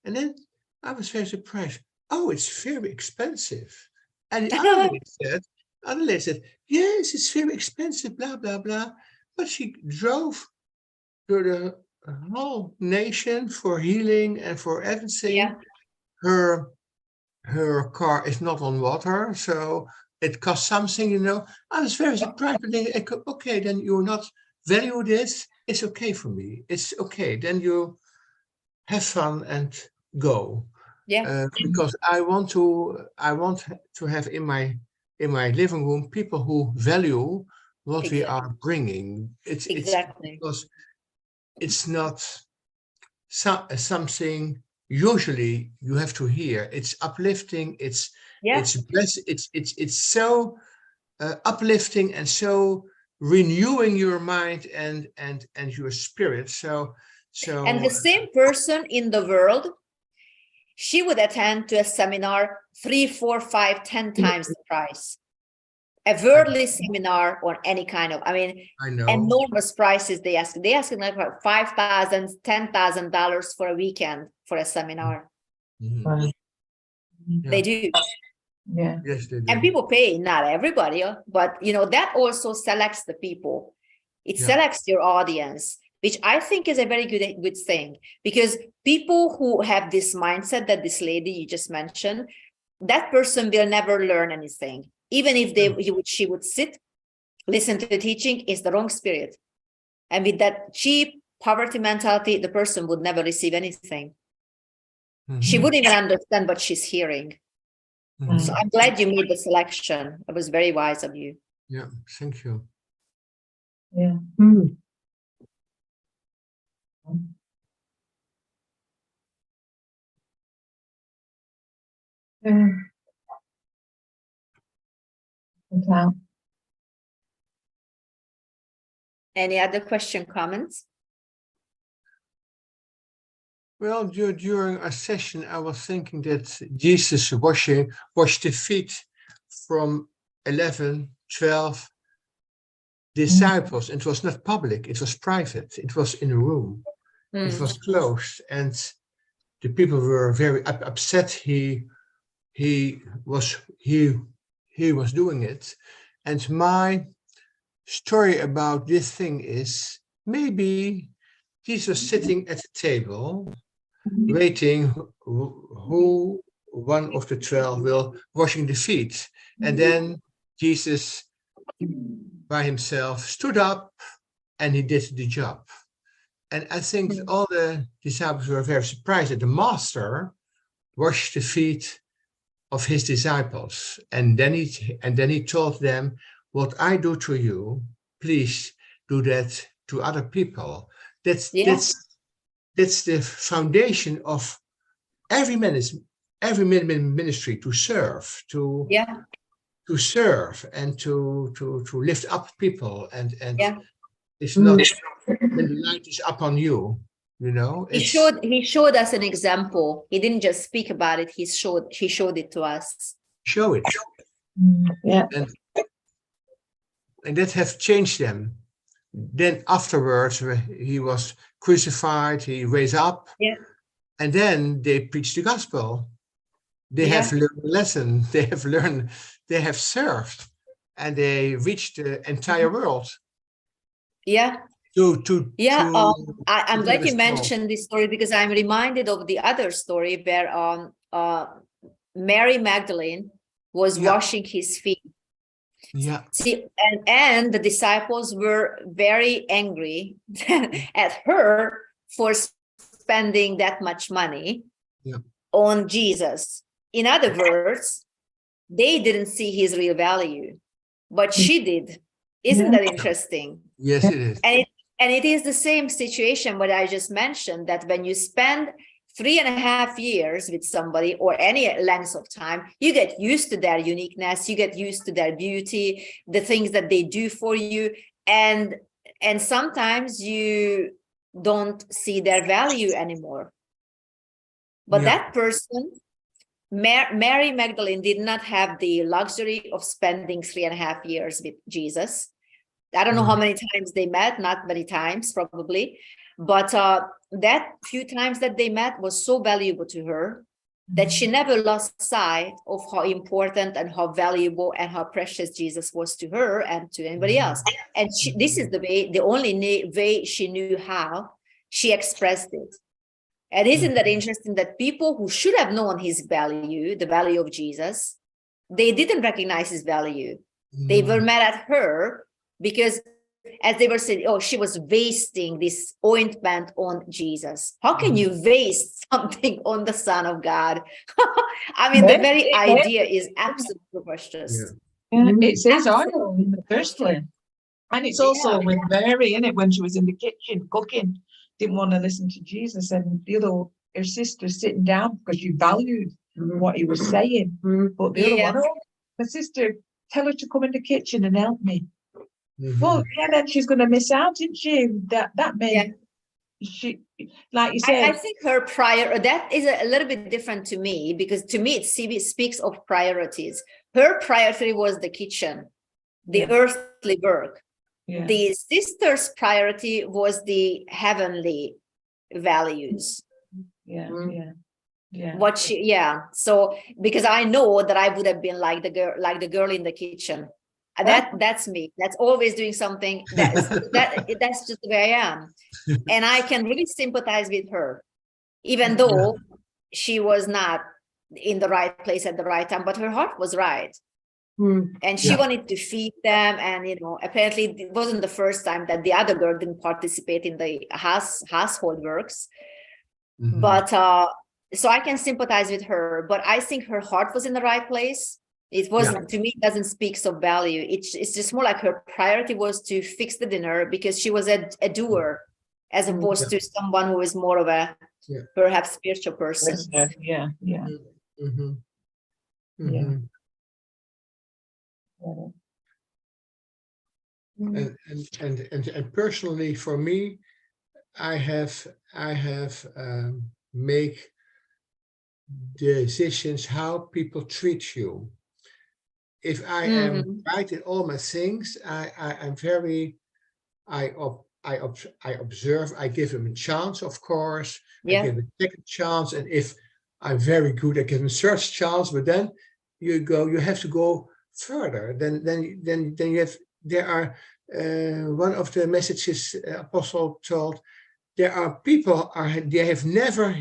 And then I was very surprised. Oh, it's very expensive. And the other lady said, yes, it's very expensive, blah, blah, blah. But she drove to the whole nation for healing and for everything. Yeah. Her car is not on water, so it costs something, I was very surprised. But okay, then you're not value this. It's okay for me. It's okay. Then you have fun and go. Yeah. Because I want to have in my living room people who value what we are bringing. It's because it's not something usually you have to hear. It's uplifting. It's blessed. It's so uplifting and so renewing your mind and your spirit. So and the same person in the world, she would attend to a seminar 3, 4, 5, 10 times the price. A worldly seminar or any kind of, I know enormous prices they ask. They ask like $5,000, $10,000 for a weekend for a seminar. Mm-hmm. They do. Yeah. Yes, they do. And people pay, not everybody, but that also selects the people. It selects your audience, which I think is a very good thing, because people who have this mindset that this lady you just mentioned, that person will never learn anything. Even if she would sit, listen to the teaching, is the wrong spirit. And with that cheap poverty mentality, the person would never receive anything. Mm-hmm. She wouldn't even understand what she's hearing. Mm-hmm. So I'm glad you made the selection. It was very wise of you. Yeah, thank you. Yeah. Yeah. Okay. Any other question, comments? Well, during a session, I was thinking that Jesus washed the feet from 11, 12 disciples. It was not public, it was private, it was in a room, it was closed, and the people were very upset he was doing it. And my story about this thing is maybe Jesus sitting at the table waiting who one of the 12 will washing the feet. And then Jesus by himself stood up and he did the job. And I think all the disciples were very surprised that the master washed the feet of his disciples. And then he told them, what I do to you, please do that to other people. That's the foundation of every ministry, to serve, to serve and to lift up people, and it's not when the light is upon you, you know. He showed us an example. He didn't just speak about it, he showed it to us. Show it. Yeah. And that have changed them. Then afterwards he was crucified, he raised up, and then they preached the gospel. They have learned a lesson, they have served, and they reached the entire world. I'm glad you mentioned this story, because I'm reminded of the other story where Mary Magdalene was washing his feet. See, and the disciples were very angry at her for spending that much money on Jesus. In other words, they didn't see his real value, but she did. Isn't that interesting? Yes, it is. And it is the same situation what I just mentioned, that when you spend 3.5 years with somebody, or any length of time, you get used to their uniqueness, you get used to their beauty, the things that they do for you, and sometimes you don't see their value anymore. But that person, Mary Magdalene, did not have the luxury of spending 3.5 years with Jesus. I don't know how many times they met, not many times probably, but that few times that they met was so valuable to her that she never lost sight of how important and how valuable and how precious Jesus was to her and to anybody else. And this is the only way she knew how she expressed it. And isn't that interesting that people who should have known his value, the value of Jesus, they didn't recognize his value. They were mad at her because, as they were saying, oh, she was wasting this ointment on Jesus. How can you waste something on the Son of God? I mean, the very idea is absolutely preposterous. It's his oil in the first place. And it's also with Mary, innit, when she was in the kitchen cooking, didn't want to listen to Jesus, and her sister sitting down because she valued what he was saying. But the other one, my sister, tell her to come in the kitchen and help me. Well, then she's going to miss out, isn't she? That made she, like you said. I think her that is a little bit different to me, because to me it speaks of priorities. Her priority was the kitchen, the earthly work. The sister's priority was the heavenly values. So because I know that I would have been like the girl in the kitchen. That's me. That's always doing something. That's just the way I am. And I can really sympathize with her, even though she was not in the right place at the right time, but her heart was right. And she wanted to feed them. And, apparently it wasn't the first time that the other girl didn't participate in the household works. But so I can sympathize with her, but I think her heart was in the right place. It was, Yeah. to me, it doesn't speak of value. It's just more like her priority was to fix the dinner because she was a doer, as opposed to someone who is more of a perhaps spiritual person. Yeah. Mhm. Yeah. Mhm. And personally, for me, I have make decisions how people treat you. If I am right in all my things, I'm very, I observe, I give them a chance, of course. I Yeah. give a second chance, and if I'm very good, I give them a third chance. But then you have to go further. Then you have. There are one of the messages Apostle told. There are people they have never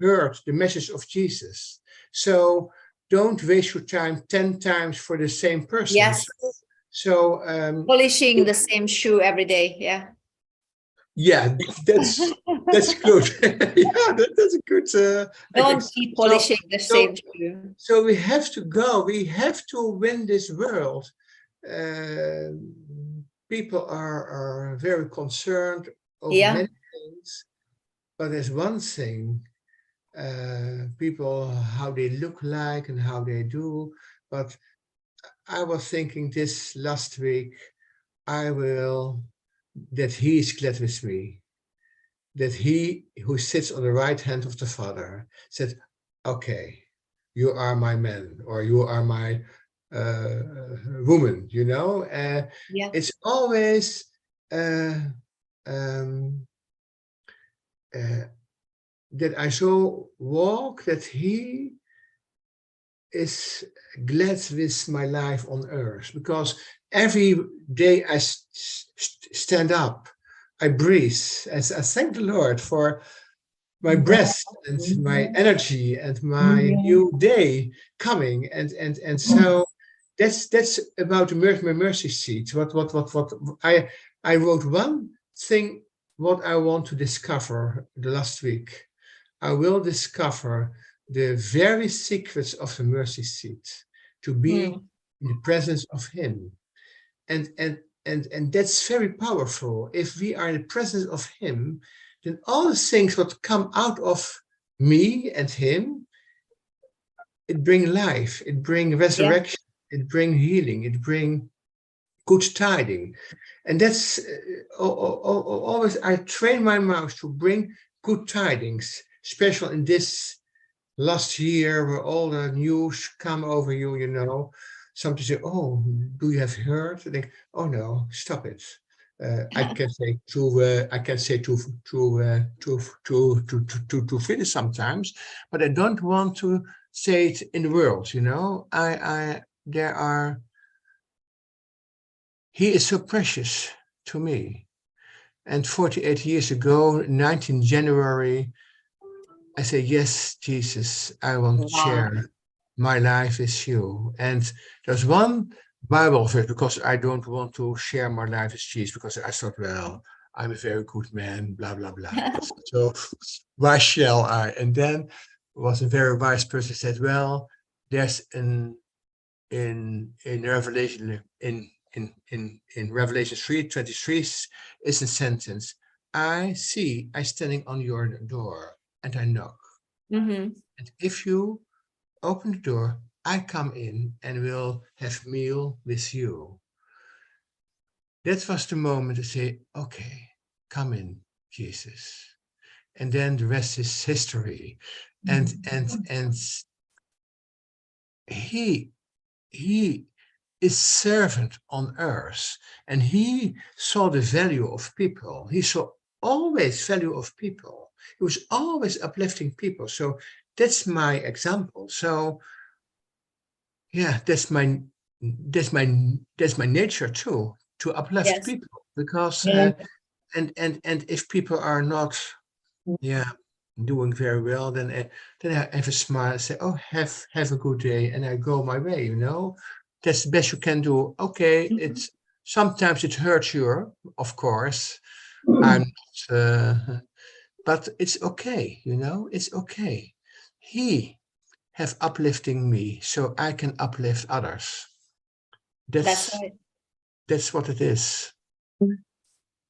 heard the message of Jesus. So don't waste your time 10 times for the same person. Yes. So Polishing the same shoe every day. Yeah. yeah, that's good. Yeah, that's a good. Don't keep polishing the same shoe. So we have to go. We have to win this world. People are very concerned over many things, but there's one thing: people how they look like and how they do. But I was thinking this last week. That he is glad with me. That he who sits on the right hand of the Father said, okay, you are my man, or you are my woman, It's always that I so walk that he is glad with my life on earth, because every day I stand up, I breathe, as I thank the Lord for my breath and my energy and my new day coming, and so that's about the my mercy seat. What I wrote one thing what I want to discover the last week. I will discover the very secrets of the mercy seat, to be in the presence of Him, and that's very powerful. If we are in the presence of Him, then all the things that come out of me and Him, it bring life, it bring resurrection, it bring healing, it bring good tidings. And that's always I train my mouth to bring good tidings, especially in this last year where all the news come over you. Sometimes say, oh, do you have heard? I think, oh no, stop it. I can say to finish sometimes, but I don't want to say it in the world. He is so precious to me. And 48 years ago, 19 January, I say, yes, Jesus, I want to share my life with you. And there's one Bible verse, because I don't want to share my life with Jesus, because I thought, well, I'm a very good man, blah, blah, blah. So why shall I? And then was a very wise person who said, well, there's in Revelation, in Revelation 3:23 is a sentence, I standing on your door and I knock. And if you open the door, I come in and will have meal with you. That was the moment to say, okay, come in, Jesus. And then the rest is history. And he is servant on earth, and he saw the value of people. He saw always value of people. He was always uplifting people. So that's my example. So yeah, that's my nature too, to uplift people, because and if people are not doing very well, then I have a smile and say, oh, have a good day, and I go my way. That's the best you can do. Okay, it's sometimes it hurts you, of course. I'm not, but it's okay. It's okay. He have uplifting me so I can uplift others. That's right. That's what it is.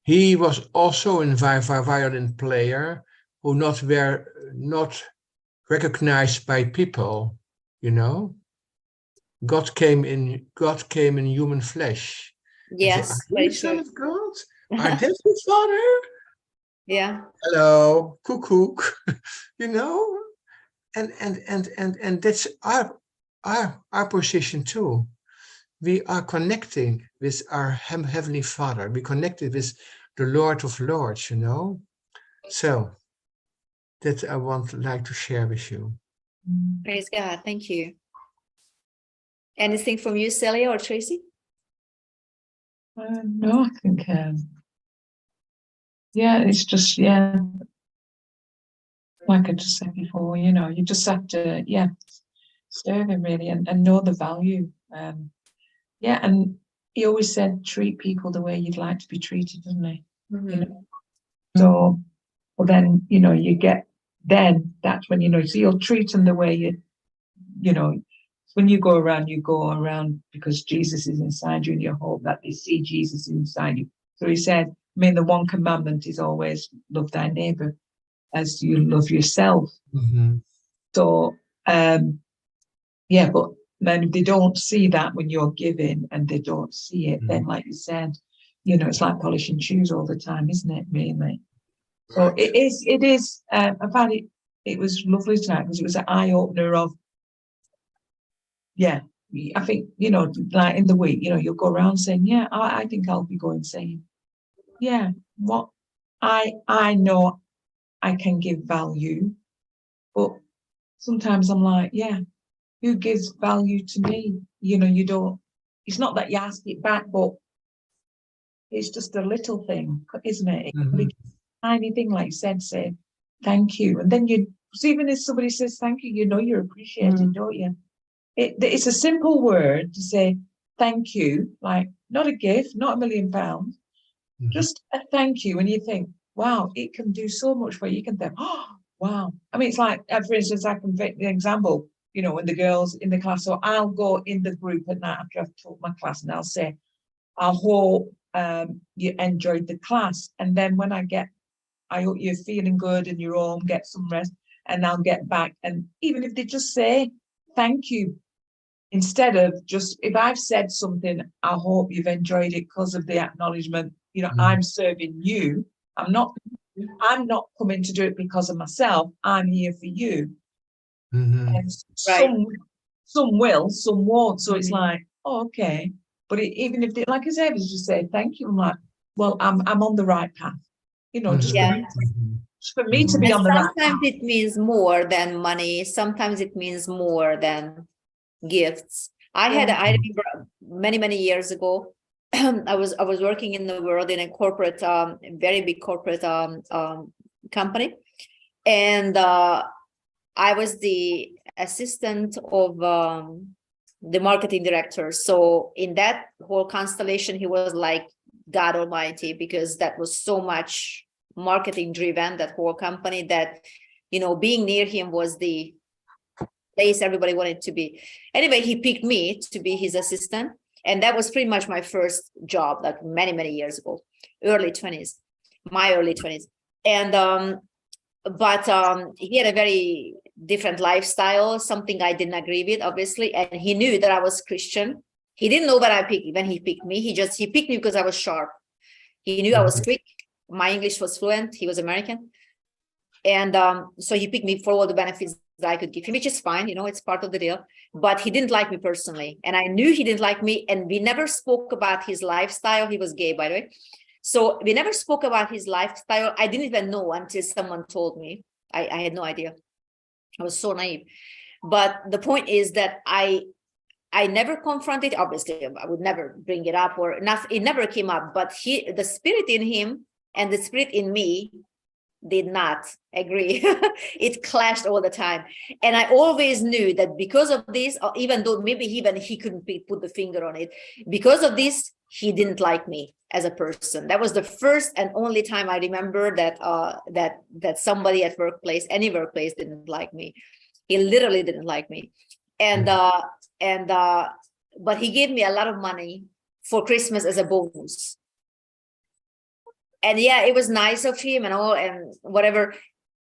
He was also a violin player who were not recognized by people, you know. God came in human flesh. Yes, Are you very the Son true. of God? Are that your Father? Yeah. Hello, cuckoo. You know, and that's our position too. We are connecting with our Heavenly Father. We connected with the Lord of Lords, you know. So that I like to share with you. Praise God. Thank you. Anything from you, Celia or Tracy? No, I think, yeah, it's just, yeah, like I just said before, you know, you just have to, yeah, serve him really and know the value. Yeah, and he always said, treat people the way you'd like to be treated, doesn't he? You know? So, well, then, you know, then that's when, you know, so you'll treat them the way you know, when you go around because Jesus is inside you and you hope that they see Jesus inside you. So he said, I mean, the one commandment is always love thy neighbor as you love yourself. Mm-hmm. So, yeah, but then if they don't see that when you're giving and they don't see it, then like you said, you know, it's like polishing shoes all the time, isn't it, mainly? So Right. it is, I found it was lovely tonight because it was an eye-opener of, yeah, I think, you know, like in the week, you know, you'll go around saying, yeah, I think I'll be going saying, yeah, what I know I can give value, but sometimes I'm like, yeah, who gives value to me? You know, you don't, it's not that you ask it back, but it's just a little thing, isn't it? It can be a tiny thing, like you said, say, thank you. And then even if somebody says thank you, you know you're appreciated, don't you? It's a simple word to say thank you, like not a gift, not £1 million, just a thank you. And you think, wow, it can do so much for you. You can think, oh, wow. I mean, it's like, for instance, I can take the example, you know, when the girls in the class, so I'll go in the group at night after I've taught my class and I'll say, I hope you enjoyed the class. And then when I hope you're feeling good and you're home, get some rest, and I'll get back. And even if they just say thank you, instead of just, if I've said something, I hope you've enjoyed it because of the acknowledgement, you know, I'm serving you. I'm not coming to do it because of myself. I'm here for you. And some will, some won't. So it's like, oh, okay. But even if they, like I said, it's just say thank you. I'm like, well, I'm on the right path. You know, just for me to be And on the right path. sometimes it means more than money. Sometimes it means more than gifts. I remember many years ago, I was working in the world in a corporate, very big corporate company, and I was the assistant of the marketing director. So in that whole constellation, he was like God Almighty, because that was so much marketing driven, that whole company, that, you know, being near him was the place everybody wanted to be. Anyway, he picked me to be his assistant. And that was pretty much my first job, like many years ago, my early 20s. And, but he had a very different lifestyle, something I didn't agree with, obviously. And he knew that I was Christian. He didn't know that when he picked me. He picked me because I was sharp. He knew I was quick. My English was fluent. He was American. And so he picked me for all the benefits that I could give him, which is fine, you know, it's part of the deal. But he didn't like me personally. And I knew he didn't like me. And we never spoke about his lifestyle. He was gay, by the way. So we never spoke about his lifestyle. I didn't even know until someone told me. I had no idea. I was so naive. But the point is that I never confronted. Obviously, I would never bring it up, or not. It never came up. But the spirit in him and the spirit in me did not agree. It clashed all the time. And I always knew that because of this, even though maybe even he couldn't put the finger on it, because of this, he didn't like me as a person. That was the first and only time I remember that that somebody at any workplace didn't like me. He literally didn't like me. And but he gave me a lot of money for Christmas as a bonus. And yeah, it was nice of him and all and whatever,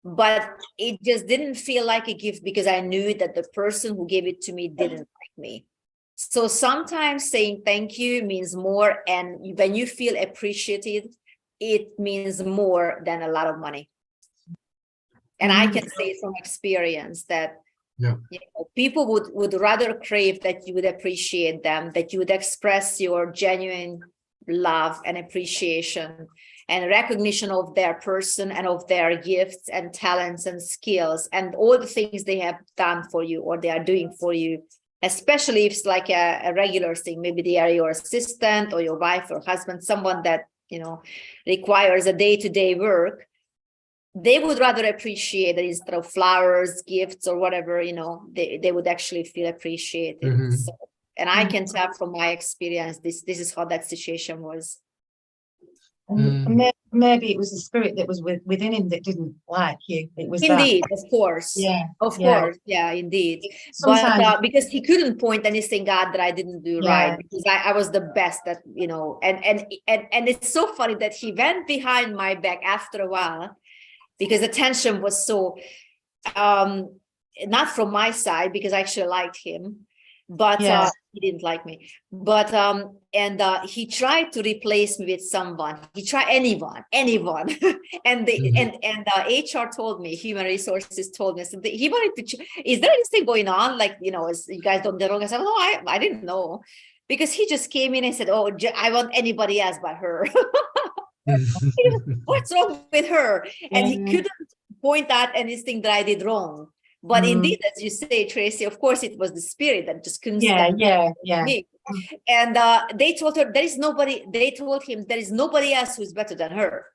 but it just didn't feel like a gift because I knew that the person who gave it to me didn't like me. So sometimes saying thank you means more, and when you feel appreciated, it means more than a lot of money. And I can say from experience that people would rather crave that you would appreciate them, that you would express your genuine love and appreciation and recognition of their person and of their gifts and talents and skills and all the things they have done for you or they are doing for you, especially if it's like a regular thing. Maybe they are your assistant or your wife or husband, someone that, you know, requires a day-to-day work. They would rather appreciate that instead of flowers, gifts, or whatever, you know, they would actually feel appreciated. So, and I can tell from my experience, this is how that situation was. Maybe it was the spirit that was within him that didn't like you. It was indeed, of course. Yeah, of course, yeah, indeed. But because he couldn't point anything out that I didn't do right, because I was the best at, you know, and it's so funny that he went behind my back after a while, because the tension was so not from my side, because I actually liked him, but he didn't like me. But he tried to replace me with someone. He tried anyone, and HR told me, human resources told me, so he wanted to. Is there anything going on? Like, you know, you guys don't get along? I said, no, I didn't know, because he just came in and said, oh, I want anybody else but her. What's wrong with her? And he couldn't point out anything that I did wrong. But indeed, as you say, Tracy, of course, it was the spirit that just couldn't stand me. And they told her they told him there is nobody else who's better than her.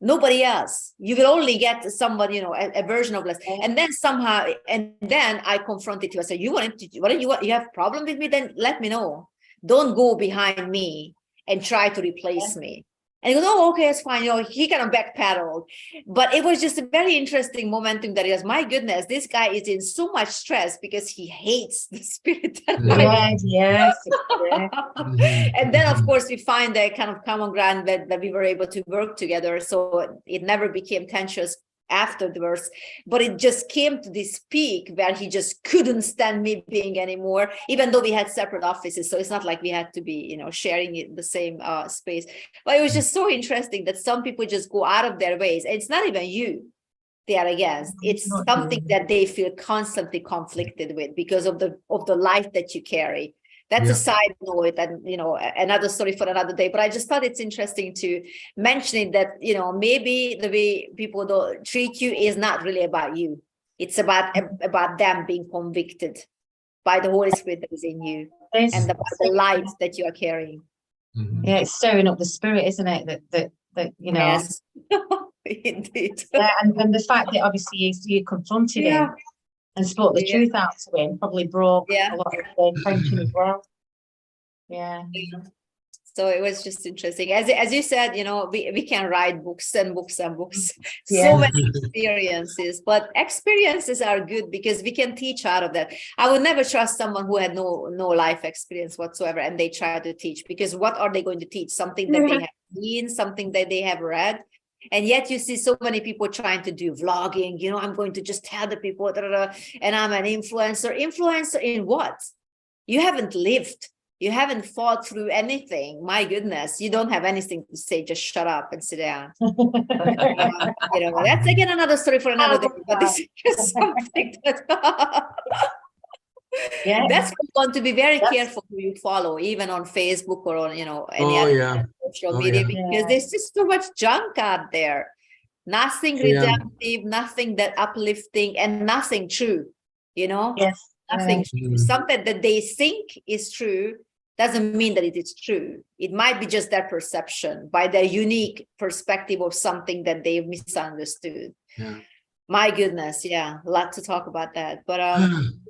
Nobody else. You will only get somebody, you know, a version of less. And then somehow, and then I confronted you. I said, you have a problem with me? Then let me know. Don't go behind me and try to replace me. And he goes, oh, okay, it's fine. You know, he kind of backpedaled. But it was just a very interesting momentum that he has. My goodness, this guy is in so much stress because he hates the spirit. Yes. And then, of course, we find that kind of common ground that we were able to work together. So it never became tensions afterwards, but it just came to this peak where he just couldn't stand me being anymore, even though we had separate offices. So it's not like we had to be, you know, sharing it, the same space. But it was just so interesting that some people just go out of their ways. It's not even you they are against. It's something that they feel constantly conflicted with because of the life that you carry. That's a side note, and, you know, another story for another day. But I just thought it's interesting to mention it, that, you know, maybe the way people don't treat you is not really about you. It's about them being convicted by the Holy Spirit that is in you and about the light that you are carrying. Yeah, it's stirring up the spirit, isn't it? That you know. Yes, indeed. And the fact that obviously you confronted him and spoke the truth out to him probably broke a lot of the tension as well. Yeah. So it was just interesting. As you said, you know, we can write books and books and books, so many experiences, but experiences are good because we can teach out of that. I would never trust someone who had no life experience whatsoever and they try to teach, because what are they going to teach? Something that they have seen, something that they have read. And yet you see so many people trying to do vlogging, you know, I'm going to just tell the people, and I'm an influencer. Influencer in what? You haven't lived. You haven't fought through anything. My goodness, you don't have anything to say. Just shut up and sit down. You know, that's again another story for another day. But this is just something that that's why you want to be very careful who you follow, even on Facebook or on, you know, any other social media, because there's just so much junk out there. Nothing redemptive, nothing that uplifting, and nothing true. You know, nothing true. Something that they think is true doesn't mean that it is true. It might be just their perception by their unique perspective of something that they've misunderstood. My goodness, a lot to talk about that. But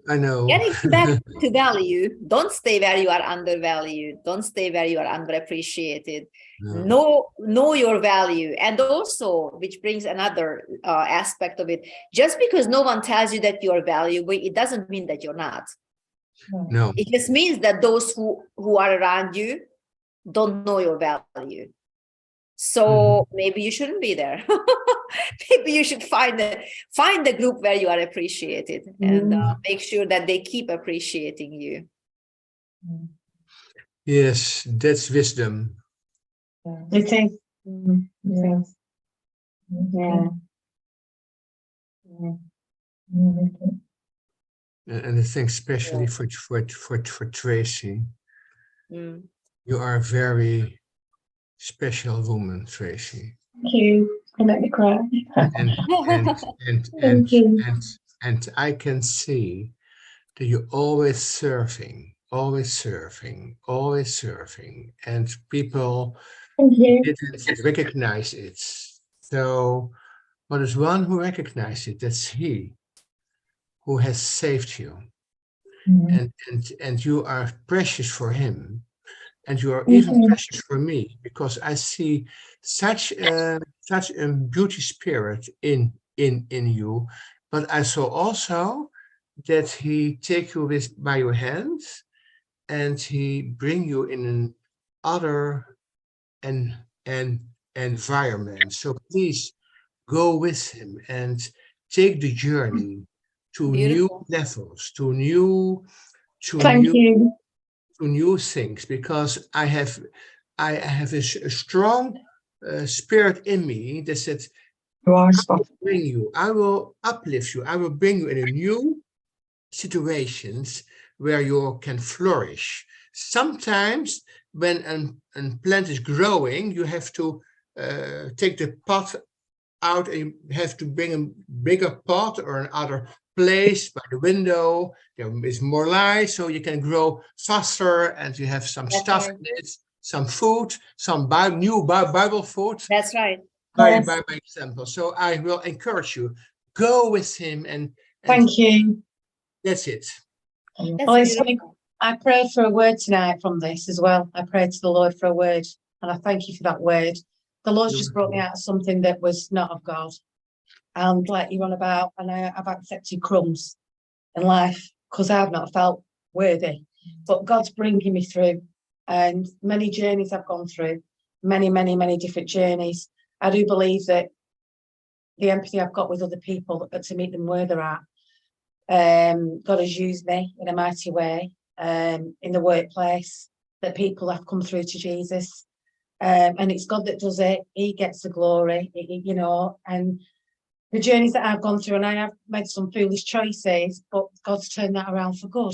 I know. Getting back to value, don't stay where you are undervalued. Don't stay where you are underappreciated. No. Know your value. And also, which brings another aspect of it, just because no one tells you that you're valuable, it doesn't mean that you're not. No. It just means that those who are around you don't know your value. So maybe you shouldn't be there. Maybe you should find a group where you are appreciated and make sure that they keep appreciating you. Yes, that's wisdom. It is. Yeah. Yeah. And I think especially for Tracy, Mm. you are a very special woman, Tracy. Thank you. You make me cry. And Thank you. I can see that you're always serving, and people Thank you. didn't recognize it. So, but there's one who recognized it. That's he who has saved you, and you are precious for him, and you are even precious for me, because I see such a beauty spirit in you. But I saw also that he take you by your hands, and he bring you in an other and environment. So please go with him and take the journey to new Beautiful. levels, to new Thank you. to new things, because I have a strong spirit in me that said, You are I will bring you, I will uplift you, I will bring you in a new situations where you can flourish. Sometimes when a plant is growing, you have to take the pot out, and you have to bring a bigger pot or another place by the window. There is more light, so you can grow faster, and you have some That's stuff right. in it, some food, some new Bible food. That's right. By example. So I will encourage you, go with him, and Thank you. that's it. That's Well, it's beautiful. funny. I prayed for a word tonight from this as well. I prayed to the Lord for a word, and I thank you for that word. The Lord's just brought me out of something that was not of God. And like you're on about, and I've accepted crumbs in life because I've not felt worthy. But God's bringing me through, and many journeys I've gone through, many, many, many different journeys. I do believe that the empathy I've got with other people to meet them where they're at, God has used me in a mighty way in the workplace, that people have come through to Jesus. And it's God that does it. He gets the glory, you know, and the journeys that I've gone through, and I have made some foolish choices, but God's turned that around for good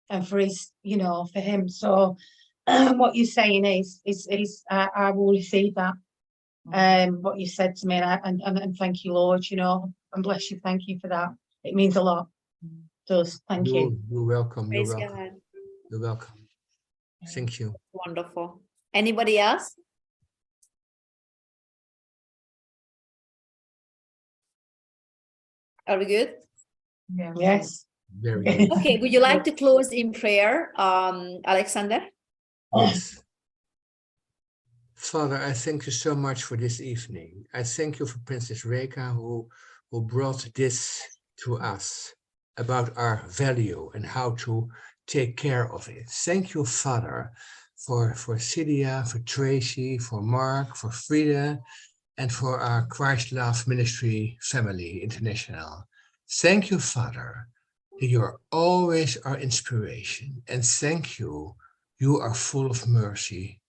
and for his, you know, for him. So what you're saying is I will receive that. What you said to me, and thank you, Lord, you know, and bless you. Thank you for that. It means a lot. It does. Thank you. You're welcome. Praise You're welcome. God. You're welcome. Thank you. Wonderful. Anybody else? Are we good? Yes. Very good. Okay. Would you like to close in prayer, Alexander? Yes. Father, I thank you so much for this evening. I thank you for Princess Reka, who brought this to us about our value and how to take care of it. Thank you, Father, for Cydia, for Tracy, for Mark, for Frida, and for our Christ Love Ministry Family International. Thank you, Father, that you are always our inspiration. And thank you, you are full of mercy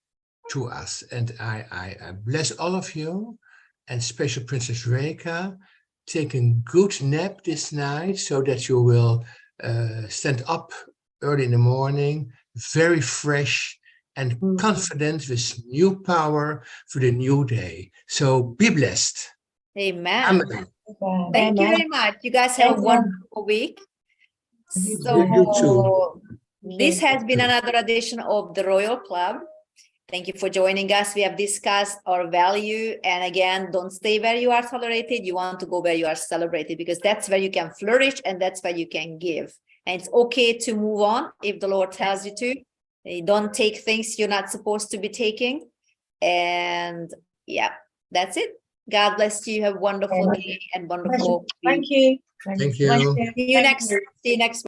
to us. And I bless all of you, and special Princess Reka. Take a good nap this night so that you will stand up early in the morning, very fresh and confident with new power for the new day. So be blessed. Amen. Amen. Thank you very much. You guys have a wonderful week. So You too. this has been another edition of the Royal Club. Thank you for joining us. We have discussed our value. And again, don't stay where you are tolerated. You want to go where you are celebrated, because that's where you can flourish and that's where you can give. And it's okay to move on if the Lord tells you to. You don't take things you're not supposed to be taking. And yeah, that's it. God bless you. Have a wonderful day and wonderful week. Thank you. Thank Bless you. you. See you Thank next. you. See you next.